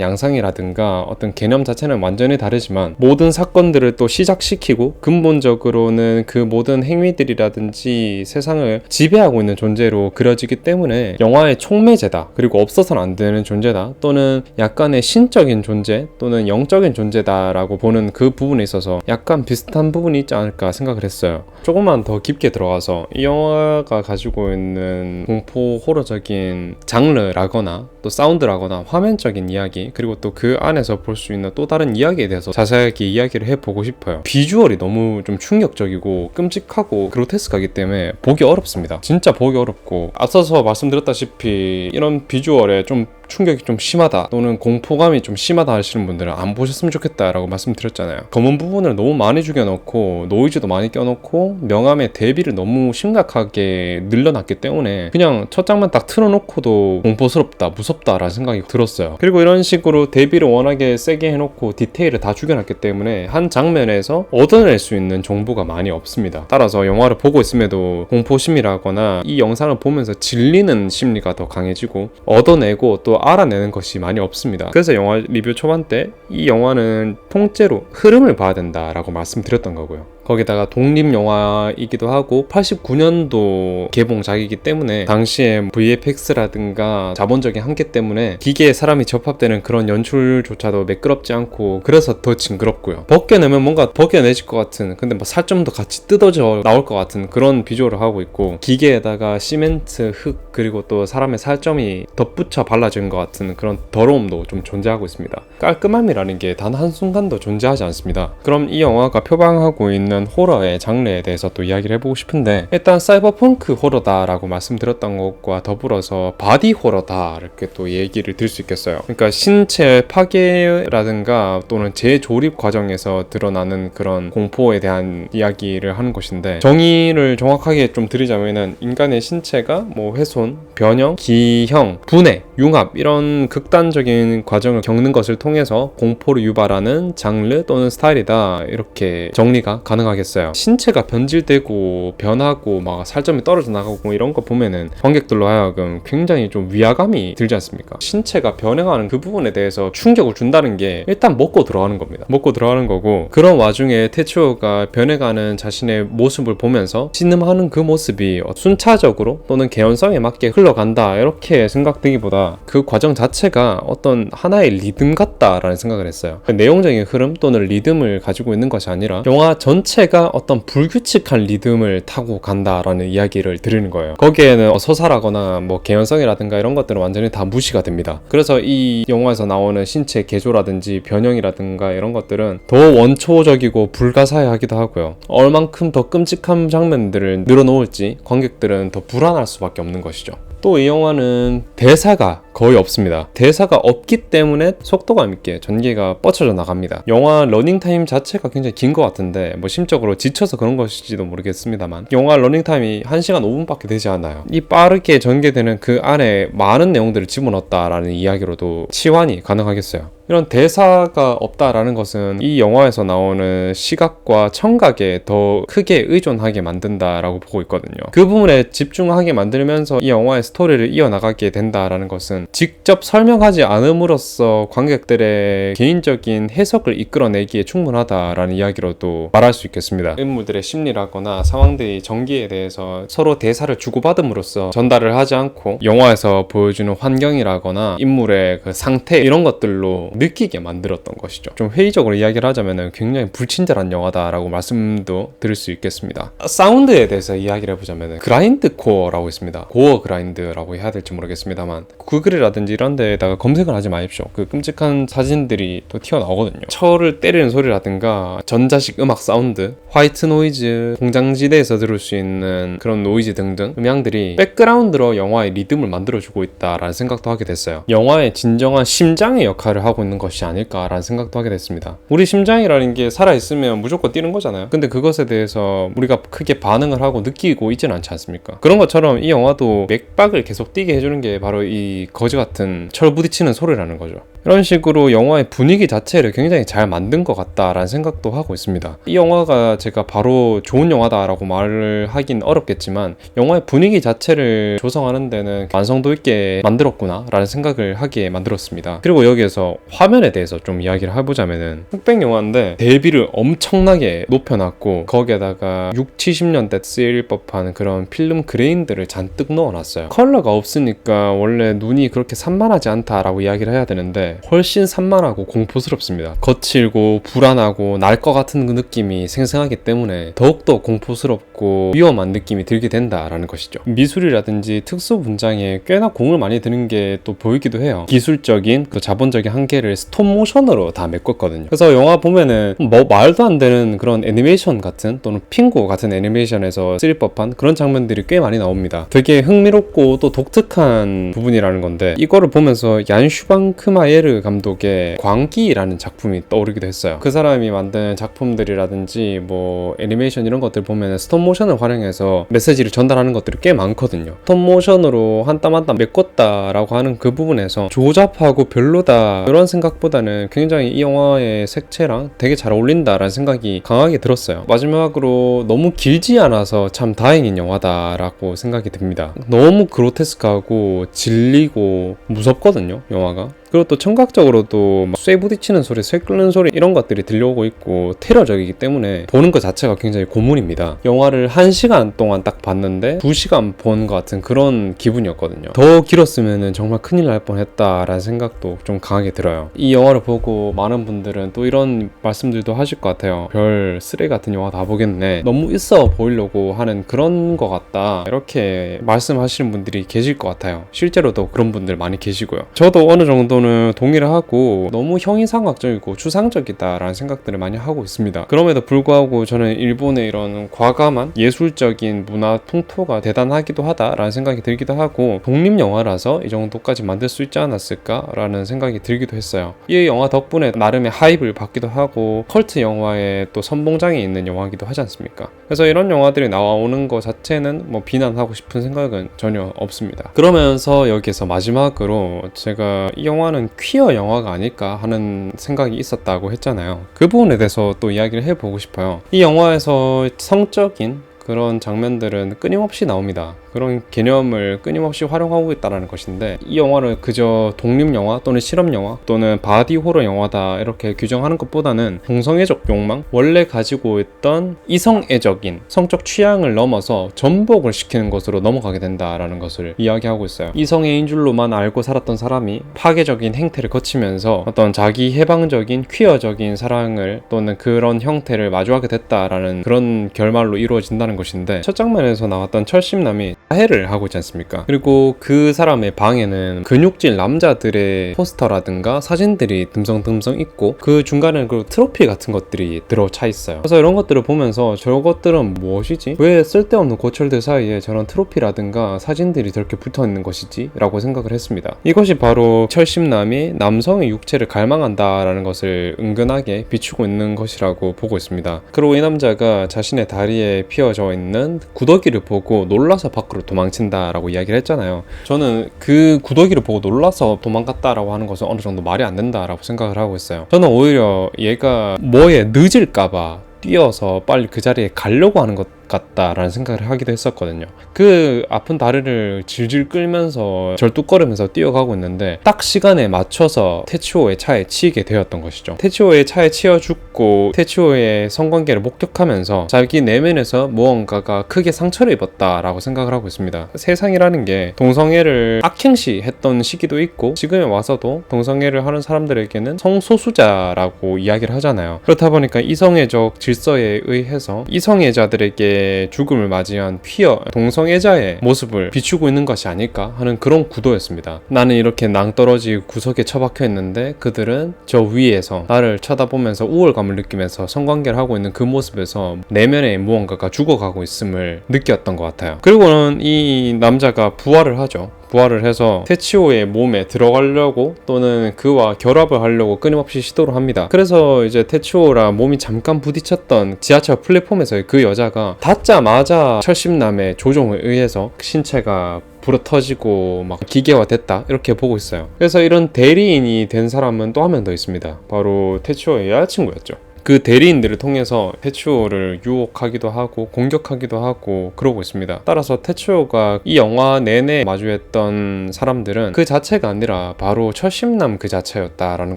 양상이라든가 어떤 개념 자체는 완전히 다르지만 모든 사건들을 또 시작시키고 근본적으로는 그 모든 행위들이라든지 세상을 지배하고 있는 존재로 그려지기 때문에 영화의 촉매제다, 그리고 없어서는 안 되는 존재다, 또는 약간의 신적인 존재 또는 영적인 존재다라고 보는 그 부분에 있어서 약간 비슷한 부분이 있지 않을까 생각을 했어요. 조금만 더 깊게 들어가서 이 영화가 가지고 있는 공포 호러적인 장르라거나 또 사운드라거나 화면적인 이야기, 그리고 또 그 안에서 볼 수 있는 또 다른 이야기에 대해서 자세하게 이야기를 해보고 싶어요. 비주얼이 너무 좀 충격적이고 끔찍하고 그로테스크하기 때문에 보기 어렵습니다. 진짜 보기 어렵고, 앞서서 말씀드렸다시피 이런 비주얼에 좀 충격이 좀 심하다 또는 공포감이 좀 심하다 하시는 분들은 안 보셨으면 좋겠다라고 말씀드렸잖아요. 검은 부분을 너무 많이 죽여놓고 노이즈도 많이 껴놓고 명암의 대비를 너무 심각하게 늘려놨기 때문에 그냥 첫 장면 딱 틀어놓고도 공포스럽다 무섭다라는 생각이 들었어요. 그리고 이런 식으로 대비를 워낙에 세게 해놓고 디테일을 다 죽여놨기 때문에 한 장면에서 얻어낼 수 있는 정보가 많이 없습니다. 따라서 영화를 보고 있음에도 공포심이라거나 이 영상을 보면서 질리는 심리가 더 강해지고 얻어내고 또 알아내는 것이 많이 없습니다. 그래서 영화 리뷰 초반 때 이 영화는 통째로 흐름을 봐야 된다라고 말씀드렸던 거고요. 거기다가 독립영화이기도 하고 89년도 개봉작이기 때문에 당시에 VFX라든가 자본적인 한계 때문에 기계에 사람이 접합되는 그런 연출조차도 매끄럽지 않고 그래서 더 징그럽고요. 벗겨내면 뭔가 벗겨내질 것 같은 근데 뭐 살점도 같이 뜯어져 나올 것 같은 그런 비주얼을 하고 있고 기계에다가 시멘트, 흙 그리고 또 사람의 살점이 덧붙여 발라진 것 같은 그런 더러움도 좀 존재하고 있습니다. 깔끔함이라는 게 단 한순간도 존재하지 않습니다. 그럼 이 영화가 표방하고 있는 호러의 장르에 대해서 또 이야기를 해보고 싶은데 일단 사이버펑크 호러다라고 말씀드렸던 것과 더불어서 바디 호러다 이렇게 또 얘기를 드릴 수 있겠어요. 그러니까 신체 파괴라든가 또는 재조립 과정에서 드러나는 그런 공포에 대한 이야기를 하는 것인데 정의를 정확하게 좀 드리자면은 인간의 신체가 뭐 훼손, 변형, 기형, 분해, 융합 이런 극단적인 과정을 겪는 것을 통해서 공포를 유발하는 장르 또는 스타일이다 이렇게 정리가 가능하겠어요. 신체가 변질되고 변하고 막 살점이 떨어져 나가고 이런 거 보면은 관객들로 하여금 굉장히 좀 위화감이 들지 않습니까? 신체가 변해가는 그 부분에 대해서 충격을 준다는 게 일단 먹고 들어가는 겁니다. 먹고 들어가는 거고 그런 와중에 테츠오가 변해가는 자신의 모습을 보면서 신음하는 그 모습이 순차적으로 또는 개연성에 맞게 흘러간다 이렇게 생각되기보다 그 과정 자체가 어떤 하나의 리듬 같다라는 생각을 했어요. 내용적인 흐름 또는 리듬을 가지고 있는 것이 아니라 영화 전체가 어떤 불규칙한 리듬을 타고 간다라는 이야기를 드리는 거예요. 거기에는 서사라거나 뭐 개연성이라든가 이런 것들은 완전히 다 무시가 됩니다. 그래서 이 영화에서 나오는 신체 개조라든지 변형이라든가 이런 것들은 더 원초적이고 불가사의하기도 하고요. 얼만큼 더 끔찍한 장면들을 늘어놓을지 관객들은 더 불안할 수밖에 없는 것이죠. 또 이 영화는 대사가 거의 없습니다. 대사가 없기 때문에 속도감 있게 전개가 뻗쳐져 나갑니다. 영화 러닝타임 자체가 굉장히 긴 것 같은데 뭐 심적으로 지쳐서 그런 것일지도 모르겠습니다만 영화 러닝타임이 1시간 5분밖에 되지 않아요. 이 빠르게 전개되는 그 안에 많은 내용들을 집어넣었다라는 이야기로도 치환이 가능하겠어요. 이런 대사가 없다라는 것은 이 영화에서 나오는 시각과 청각에 더 크게 의존하게 만든다라고 보고 있거든요. 그 부분에 집중하게 만들면서 이 영화의 스토리를 이어나가게 된다라는 것은 직접 설명하지 않음으로써 관객들의 개인적인 해석을 이끌어내기에 충분하다라는 이야기로도 말할 수 있겠습니다. 인물들의 심리라거나 상황들의 전개에 대해서 서로 대사를 주고받음으로써 전달을 하지 않고 영화에서 보여주는 환경이라거나 인물의 그 상태 이런 것들로 느끼게 만들었던 것이죠. 좀 회의적으로 이야기를 하자면 굉장히 불친절한 영화다라고 말씀도 드릴 수 있겠습니다. 사운드에 대해서 이야기를 해보자면 그라인드 코어라고 있습니다. 고어 그라인드라고 해야 될지 모르겠습니다만 구글이라든지 이런 데에다가 검색을 하지 마십시오. 그 끔찍한 사진들이 또 튀어나오거든요. 철을 때리는 소리라든가 전자식 음악 사운드, 화이트 노이즈, 공장지대에서 들을 수 있는 그런 노이즈 등등 음향들이 백그라운드로 영화의 리듬을 만들어주고 있다라는 생각도 하게 됐어요. 영화의 진정한 심장의 역할을 하고 있는 것이 아닐까라는 생각도 하게 됐습니다. 우리 심장이라는 게 살아있으면 무조건 뛰는 거잖아요. 근데 그것에 대해서 우리가 크게 반응을 하고 느끼고 있지는 않지 않습니까? 그런 것처럼 이 영화도 맥박을 계속 뛰게 해주는 게 바로 이 거지 같은 철 부딪히는 소리라는 거죠. 이런 식으로 영화의 분위기 자체를 굉장히 잘 만든 것 같다라는 생각도 하고 있습니다. 이 영화가 제가 바로 좋은 영화다라고 말을 하긴 어렵겠지만 영화의 분위기 자체를 조성하는 데는 완성도 있게 만들었구나 라는 생각을 하게 만들었습니다. 그리고 여기에서 화면에 대해서 좀 이야기를 해보자면은 흑백 영화인데 대비를 엄청나게 높여놨고 거기에다가 6, 70년대 쓰일 법한 그런 필름 그레인들을 잔뜩 넣어놨어요. 컬러가 없으니까 원래 눈이 그렇게 산만하지 않다라고 이야기를 해야 되는데 비해 훨씬 산만하고 공포스럽습니다. 거칠고 불안하고 날 것 같은 그 느낌이 생생하기 때문에 더욱더 공포스럽고 위험한 느낌이 들게 된다라는 것이죠. 미술이라든지 특수 분장에 꽤나 공을 많이 드는 게 또 보이기도 해요. 기술적인 그 자본적인 한계를 스톱모션으로 다 메꿨거든요. 그래서 영화 보면은 뭐 말도 안 되는 그런 애니메이션 같은 또는 핑고 같은 애니메이션에서 쓰일 법한 그런 장면들이 꽤 많이 나옵니다. 되게 흥미롭고 또 독특한 부분이라는 건데, 이거를 보면서 얀 슈방크마예르 감독의 광기라는 작품이 떠오르기도 했어요. 그 사람이 만든 작품들이라든지 뭐 애니메이션 이런 것들 보면 스톱모션을 활용해서 메시지를 전달하는 것들이 꽤 많거든요. 스톱모션으로 한 땀 한 땀 메꿨다라고 하는 그 부분에서 조잡하고 별로다 이런 생각보다는 굉장히 이 영화의 색채랑 되게 잘 어울린다라는 생각이 강하게 들었어요. 마지막으로 너무 길지 않아서 참 다행인 영화다라고 생각이 듭니다. 너무 그로테스크하고 질리고 무섭거든요, 영화가. 그리고 또 청각적으로도 쇠 부딪히는 소리, 쇠 끓는 소리 이런 것들이 들려오고 있고 테러적이기 때문에 보는 것 자체가 굉장히 고문입니다. 영화를 1시간 동안 딱 봤는데 2시간 본 것 같은 그런 기분이었거든요. 더 길었으면 정말 큰일 날 뻔했다라는 생각도 좀 강하게 들어요. 이 영화를 보고 많은 분들은 또 이런 말씀들도 하실 것 같아요. 별 쓰레기 같은 영화 다 보겠네, 너무 있어 보이려고 하는 그런 것 같다, 이렇게 말씀하시는 분들이 계실 것 같아요. 실제로도 그런 분들 많이 계시고요. 저도 어느 정도는 동의를 하고 너무 형이상학적이고 추상적이다라는 생각들을 많이 하고 있습니다. 그럼에도 불구하고 저는 일본의 이런 과감한 예술적인 문화 풍토가 대단하기도 하다라는 생각이 들기도 하고, 독립영화라서 이 정도까지 만들 수 있지 않았을까라는 생각이 들기도 했어요. 이 영화 덕분에 나름의 하이브를 받기도 하고 컬트 영화의 또 선봉장에 있는 영화이기도 하지 않습니까? 그래서 이런 영화들이 나오는 것 자체는 뭐 비난하고 싶은 생각은 전혀 없습니다. 그러면서 여기에서 마지막으로 제가 이 영화는 퀴어 영화가 아닐까 하는 생각이 있었다고 했잖아요. 그 부분에 대해서 또 이야기를 해보고 싶어요. 이 영화에서 성적인 그런 장면들은 끊임없이 나옵니다. 그런 개념을 끊임없이 활용하고 있다는 것인데, 이 영화를 그저 독립영화 또는 실험영화 또는 바디 호러 영화다 이렇게 규정하는 것보다는 동성애적 욕망, 원래 가지고 있던 이성애적인 성적 취향을 넘어서 전복을 시키는 것으로 넘어가게 된다라는 것을 이야기하고 있어요. 이성애인 줄로만 알고 살았던 사람이 파괴적인 행태를 거치면서 어떤 자기 해방적인 퀴어적인 사랑을 또는 그런 형태를 마주하게 됐다라는 그런 결말로 이루어진다는 것인데, 첫 장면에서 나왔던 철심남이 자해를 하고 있지 않습니까? 그리고 그 사람의 방에는 근육질 남자들의 포스터라든가 사진들이 듬성듬성 있고 그 중간에는 그 트로피 같은 것들이 들어차 있어요. 그래서 이런 것들을 보면서 저것들은 무엇이지? 왜 쓸데없는 고철들 사이에 저런 트로피라든가 사진들이 저렇게 붙어있는 것이지? 라고 생각을 했습니다. 이것이 바로 철심남이 남성의 육체를 갈망한다라는 것을 은근하게 비추고 있는 것이라고 보고 있습니다. 그리고 이 남자가 자신의 다리에 피어져 있는 구더기를 보고 놀라서 밖으로 도망친다라고 이야기를 했잖아요. 저는 그 구더기를 보고 놀라서 도망갔다라고 하는 것은 어느 정도 말이 안 된다라고 생각을 하고 있어요. 저는 오히려 얘가 뭐에 늦을까봐 뛰어서 빨리 그 자리에 가려고 하는 것 같다라는 생각을 하기도 했었거든요. 그 아픈 다리를 질질 끌면서 절뚝거리면서 뛰어가고 있는데 딱 시간에 맞춰서 테츠오의 차에 치이게 되었던 것이죠. 테츠오의 차에 치여 죽고 테츠오의 성관계를 목격하면서 자기 내면에서 무언가가 크게 상처를 입었다라고 생각을 하고 있습니다. 세상이라는 게 동성애를 악행시 했던 시기도 있고 지금에 와서도 동성애를 하는 사람들에게는 성소수자라고 이야기를 하잖아요. 그렇다 보니까 이성애적 질서에 의해서 이성애자들에게 죽음을 맞이한 퀴어 동성애자의 모습을 비추고 있는 것이 아닐까 하는 그런 구도였습니다. 나는 이렇게 낭떠러지 구석에 처박혀 있는데 그들은 저 위에서 나를 쳐다보면서 우월감을 느끼면서 성관계를 하고 있는 그 모습에서 내면에 무언가가 죽어가고 있음을 느꼈던 것 같아요. 그리고는 이 남자가 부활을 하죠. 부활을 해서 테치오의 몸에 들어가려고 또는 그와 결합을 하려고 끊임없이 시도를 합니다. 그래서 이제 테치오랑 몸이 잠깐 부딪혔던 지하철 플랫폼에서 그 여자가 닿자마자 철심남의 조종에 의해서 신체가 불어터지고 막 기계화됐다 이렇게 보고 있어요. 그래서 이런 대리인이 된 사람은 또 한 명 더 있습니다. 바로 테치오의 여자친구였죠. 그 대리인들을 통해서 테츠오를 유혹하기도 하고 공격하기도 하고 그러고 있습니다. 따라서 테츠오가 이 영화 내내 마주했던 사람들은 그 자체가 아니라 바로 철심남 그 자체였다라는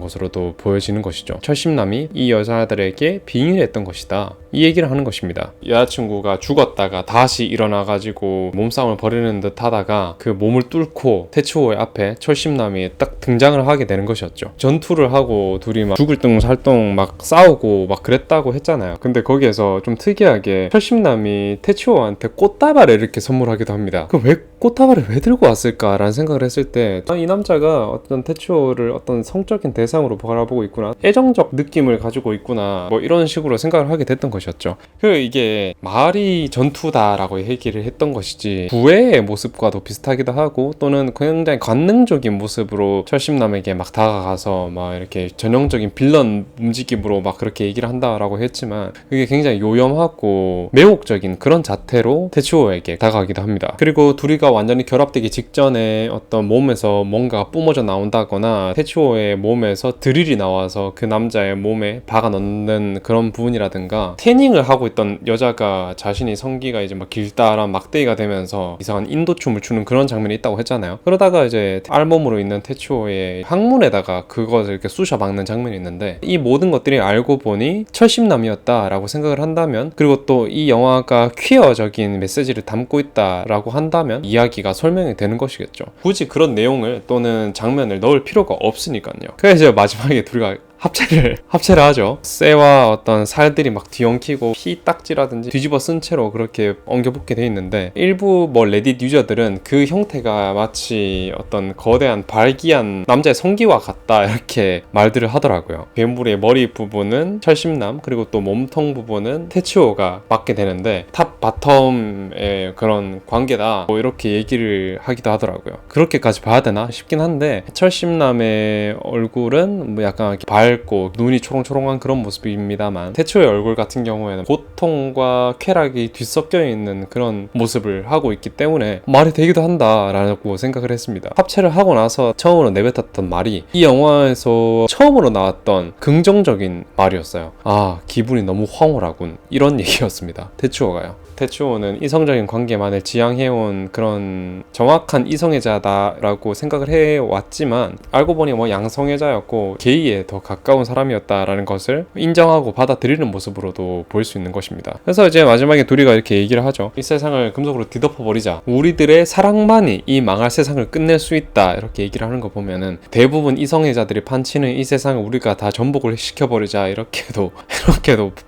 것으로도 보여지는 것이죠. 철심남이 이 여자들에게 빙의를 했던 것이다. 이 얘기를 하는 것입니다. 여자친구가 죽었다가 다시 일어나가지고 몸싸움을 벌이는 듯 하다가 그 몸을 뚫고 태치오의 앞에 철심남이 딱 등장을 하게 되는 것이었죠. 전투를 하고 둘이 막 죽을 둥 살둥 막 싸우고 막 그랬다고 했잖아요. 근데 거기에서 좀 특이하게 철심남이 태치오한테 꽃다발을 이렇게 선물하기도 합니다. 그 왜 꽃다발을 왜 들고 왔을까라는 생각을 했을 때 이 남자가 어떤 태치오를 어떤 성적인 대상으로 바라보고 있구나, 애정적 느낌을 가지고 있구나, 뭐 이런 식으로 생각을 하게 됐던 것이었죠. 그 이게 말이 전투다라고 얘기를 했던 것이지 부의 모습과도 비슷하기도 하고, 또는 굉장히 관능적인 모습으로 철심남에게 막 다가가서 막 이렇게 전형적인 빌런 움직임으로 막 그렇게 얘기를 한다라고 했지만, 그게 굉장히 요염하고 매혹적인 그런 자태로 태치오에게 다가가기도 합니다. 그리고 둘이가 완전히 결합되기 직전에 어떤 몸에서 뭔가 뿜어져 나온다거나 태치오의 몸에서 드릴이 나와서 그 남자의 몸에 박아 넣는 그런 부분이라든가, 태닝을 하고 있던 여자가 자신이 성기가 이제 막 길다란 막대기가 되면서 이상한 인도춤을 추는 그런 장면이 있다고 했잖아요. 그러다가 이제 알몸으로 있는 태치오의 항문에다가 그것을 이렇게 쑤셔 박는 장면이 있는데, 이 모든 것들이 알고 보니 철심남이었다라고 생각을 한다면, 그리고 또 이 영화가 퀴어적인 메시지를 담고 있다라고 한다면 이야기가 설명이 되는 것이겠죠. 굳이 그런 내용을 또는 장면을 넣을 필요가 없으니까요. 그래서 이제 마지막에 둘이가 합체를 하죠. 쇠와 어떤 살들이 막 뒤엉키고 피딱지라든지 뒤집어 쓴 채로 그렇게 엉겨붙게 돼 있는데, 일부 뭐 레딧 유저들은 그 형태가 마치 어떤 거대한 발기한 남자의 성기와 같다 이렇게 말들을 하더라고요. 괴물의 머리 부분은 철심남, 그리고 또 몸통 부분은 태치오가 맡게 되는데 탑 바텀의 그런 관계다, 뭐 이렇게 얘기를 하기도 하더라고요. 그렇게까지 봐야 되나 싶긴 한데, 철심남의 얼굴은 뭐 약간 이렇게 밝고 눈이 초롱초롱한 그런 모습입니다만, 태초의 얼굴 같은 경우에는 고통과 쾌락이 뒤섞여 있는 그런 모습을 하고 있기 때문에 말이 되기도 한다라고 생각을 했습니다. 합체를 하고 나서 처음으로 내뱉었던 말이 이 영화에서 처음으로 나왔던 긍정적인 말이었어요. 아, 기분이 너무 황홀하군, 이런 얘기였습니다. 태치오가요. 태치오는 이성적인 관계만을 지향해온 그런 정확한 이성애자다라고 생각을 해왔지만, 알고 보니 뭐 양성애자였고 게이에 더 가까운 사람이었다라는 것을 인정하고 받아들이는 모습으로도 보일 수 있는 것입니다. 그래서 이제 마지막에 둘이가 이렇게 얘기를 하죠. 이 세상을 금속으로 뒤덮어버리자, 우리들의 사랑만이 이 망할 세상을 끝낼 수 있다, 이렇게 얘기를 하는 거 보면은 대부분 이성애자들이 판치는 이 세상을 우리가 다 전복을 시켜버리자, 이렇게도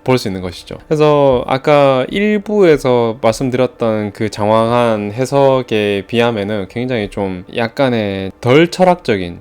볼 수 있는 것이죠. 그래서 아까 일부에서 말씀드렸던 그 장황한 해석에 비하면은 굉장히 좀 약간의 덜 철학적인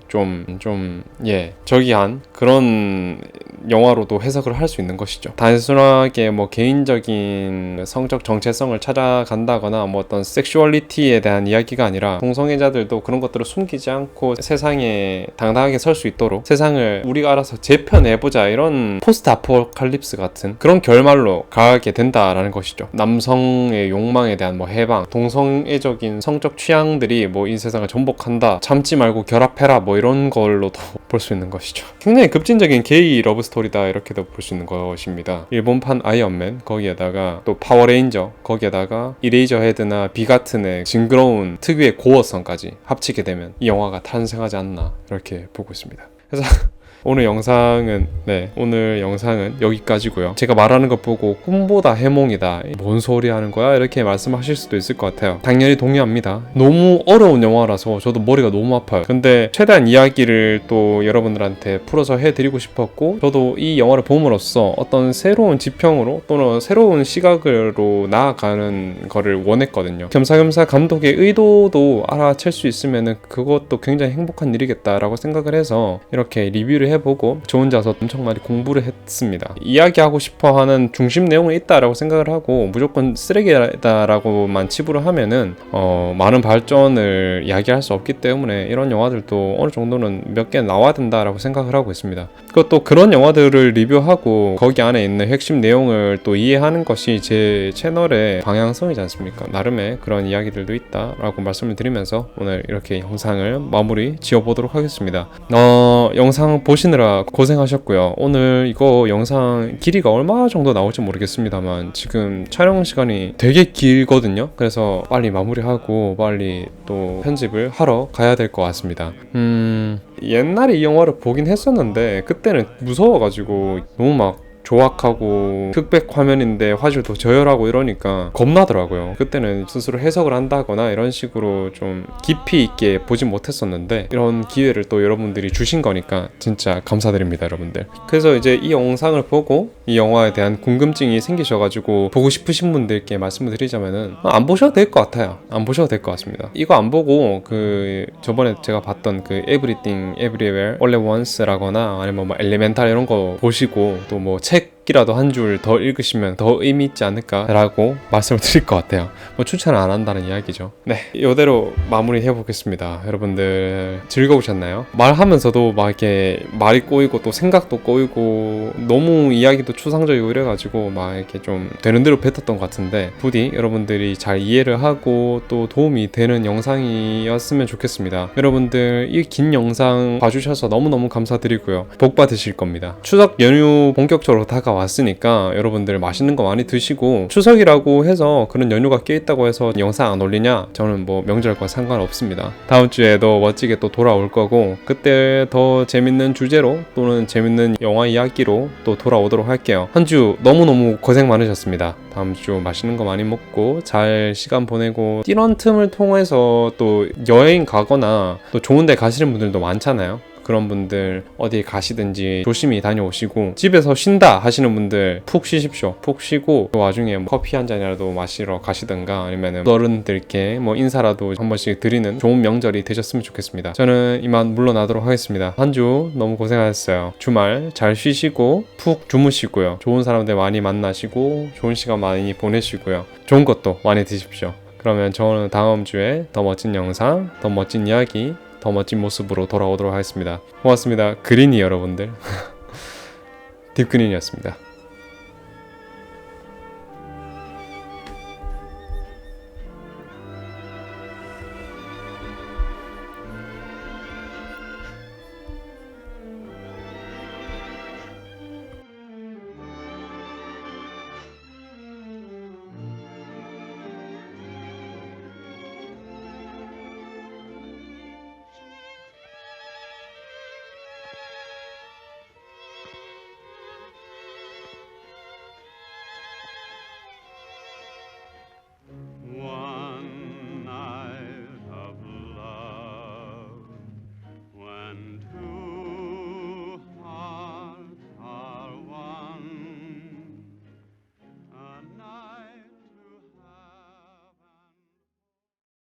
저기한 그런 영화로도 해석을 할 수 있는 것이죠. 단순하게 뭐 개인적인 성적 정체성을 찾아간다거나 뭐 어떤 섹슈얼리티에 대한 이야기가 아니라, 동성애자들도 그런 것들을 숨기지 않고 세상에 당당하게 설 수 있도록 세상을 우리가 알아서 재편해보자, 이런 포스트 아포칼립스 같은 그런 결말로 가게 된다라는 것이죠. 남성의 욕망에 대한 뭐 해방, 동성애적인 성적 취향들이 뭐 이 세상을 전복한다, 참지 말고 결합해라, 뭐 이런 걸로도 볼 수 있는 것이죠. 굉장히 급진적인 게이 러브스토리다, 이렇게도 볼 수 있는 것입니다. 일본판 아이언맨, 거기에다가 또 파워레인저, 거기에다가 이레이저 헤드나 비가튼의 징그러운 특유의 고어성까지 합치게 되면 이 영화가 탄생하지 않나, 이렇게 보고 있습니다. 그래서 오늘 영상은 여기까지고요. 제가 말하는 것 보고 꿈보다 해몽이다, 뭔 소리 하는 거야, 이렇게 말씀하실 수도 있을 것 같아요. 당연히 동의합니다. 너무 어려운 영화라서 저도 머리가 너무 아파요. 근데 최대한 이야기를 또 여러분들한테 풀어서 해드리고 싶었고, 저도 이 영화를 봄으로써 어떤 새로운 지평으로 또는 새로운 시각으로 나아가는 거를 원했거든요. 겸사겸사 감독의 의도도 알아챌 수 있으면 그것도 굉장히 행복한 일이겠다라고 생각을 해서 이렇게 리뷰를 해보고 저 혼자서 엄청 많이 공부를 했습니다. 이야기하고 싶어하는 중심 내용은 있다라고 생각을 하고, 무조건 쓰레기다라고만 치부를 하면은 많은 발전을 이야기할 수 없기 때문에 이런 영화들도 어느 정도는 몇 개 나와야 된다라고 생각을 하고 있습니다. 그것도 그런 영화들을 리뷰하고 거기 안에 있는 핵심 내용을 또 이해하는 것이 제 채널의 방향성이지 않습니까? 나름의 그런 이야기들도 있다라고 말씀을 드리면서 오늘 이렇게 영상을 마무리 지어보도록 하겠습니다. 영상 보시느라 고생하셨고요. 오늘 이거 영상 길이가 얼마 정도 나올지 모르겠습니다만 지금 촬영 시간이 되게 길거든요. 그래서 빨리 마무리하고 빨리 또 편집을 하러 가야 될 것 같습니다. 옛날에 이 영화를 보긴 했었는데 그때는 무서워가지고 너무 막 조악하고 흑백 화면인데 화질도 저열하고 이러니까 겁나더라고요. 그때는 스스로 해석을 한다거나 이런 식으로 좀 깊이 있게 보진 못했었는데 이런 기회를 또 여러분들이 주신 거니까 진짜 감사드립니다, 여러분들. 그래서 이제 이 영상을 보고 이 영화에 대한 궁금증이 생기셔가지고 보고 싶으신 분들께 말씀을 드리자면은 안 보셔도 될 것 같아요. 안 보셔도 될 것 같습니다. 이거 안 보고 그 저번에 제가 봤던 그 Everything Everywhere All at Once라거나 아니면 뭐 엘리멘탈 이런 거 보시고 또 뭐 책이라도 한 줄 더 읽으시면 더 의미 있지 않을까라고 말씀을 드릴 것 같아요. 뭐 추천을 안 한다는 이야기죠. 네, 이대로 마무리 해보겠습니다. 여러분들 즐거우셨나요? 말하면서도 막 이렇게 말이 꼬이고 또 생각도 꼬이고 너무 이야기도 추상적이고 이래가지고 막 이렇게 좀 되는 대로 뱉었던 것 같은데 부디 여러분들이 잘 이해를 하고 또 도움이 되는 영상이었으면 좋겠습니다. 여러분들 이 긴 영상 봐주셔서 너무너무 감사드리고요. 복 받으실 겁니다. 추석 연휴 본격적으로 다가왔으니까 여러분들 맛있는 거 많이 드시고, 추석이라고 해서 그런 연휴가 껴있다고 해서 영상 안 올리냐? 저는 뭐 명절과 상관없습니다. 다음 주에도 멋지게 또 돌아올 거고 그때 더 재밌는 주제로 또는 재밌는 영화 이야기로 또 돌아오도록 할게요. 한 주 너무너무 고생 많으셨습니다. 다음 주 맛있는 거 많이 먹고 잘 시간 보내고, 이런 틈을 통해서 또 여행 가거나 또 좋은 데 가시는 분들도 많잖아요. 그런 분들 어디 가시든지 조심히 다녀오시고, 집에서 쉰다 하시는 분들 푹 쉬십시오. 푹 쉬고 그 와중에 뭐 커피 한 잔이라도 마시러 가시든가 아니면 어른들께 뭐 인사라도 한 번씩 드리는 좋은 명절이 되셨으면 좋겠습니다. 저는 이만 물러나도록 하겠습니다. 한 주 너무 고생하셨어요. 주말 잘 쉬시고 푹 주무시고요. 좋은 사람들 많이 만나시고 좋은 시간 많이 보내시고요. 좋은 것도 많이 드십시오. 그러면 저는 다음 주에 더 멋진 영상, 더 멋진 이야기, 더 멋진 모습으로 돌아오도록 하겠습니다. 고맙습니다. 그린이 여러분들. 딥그린이었습니다.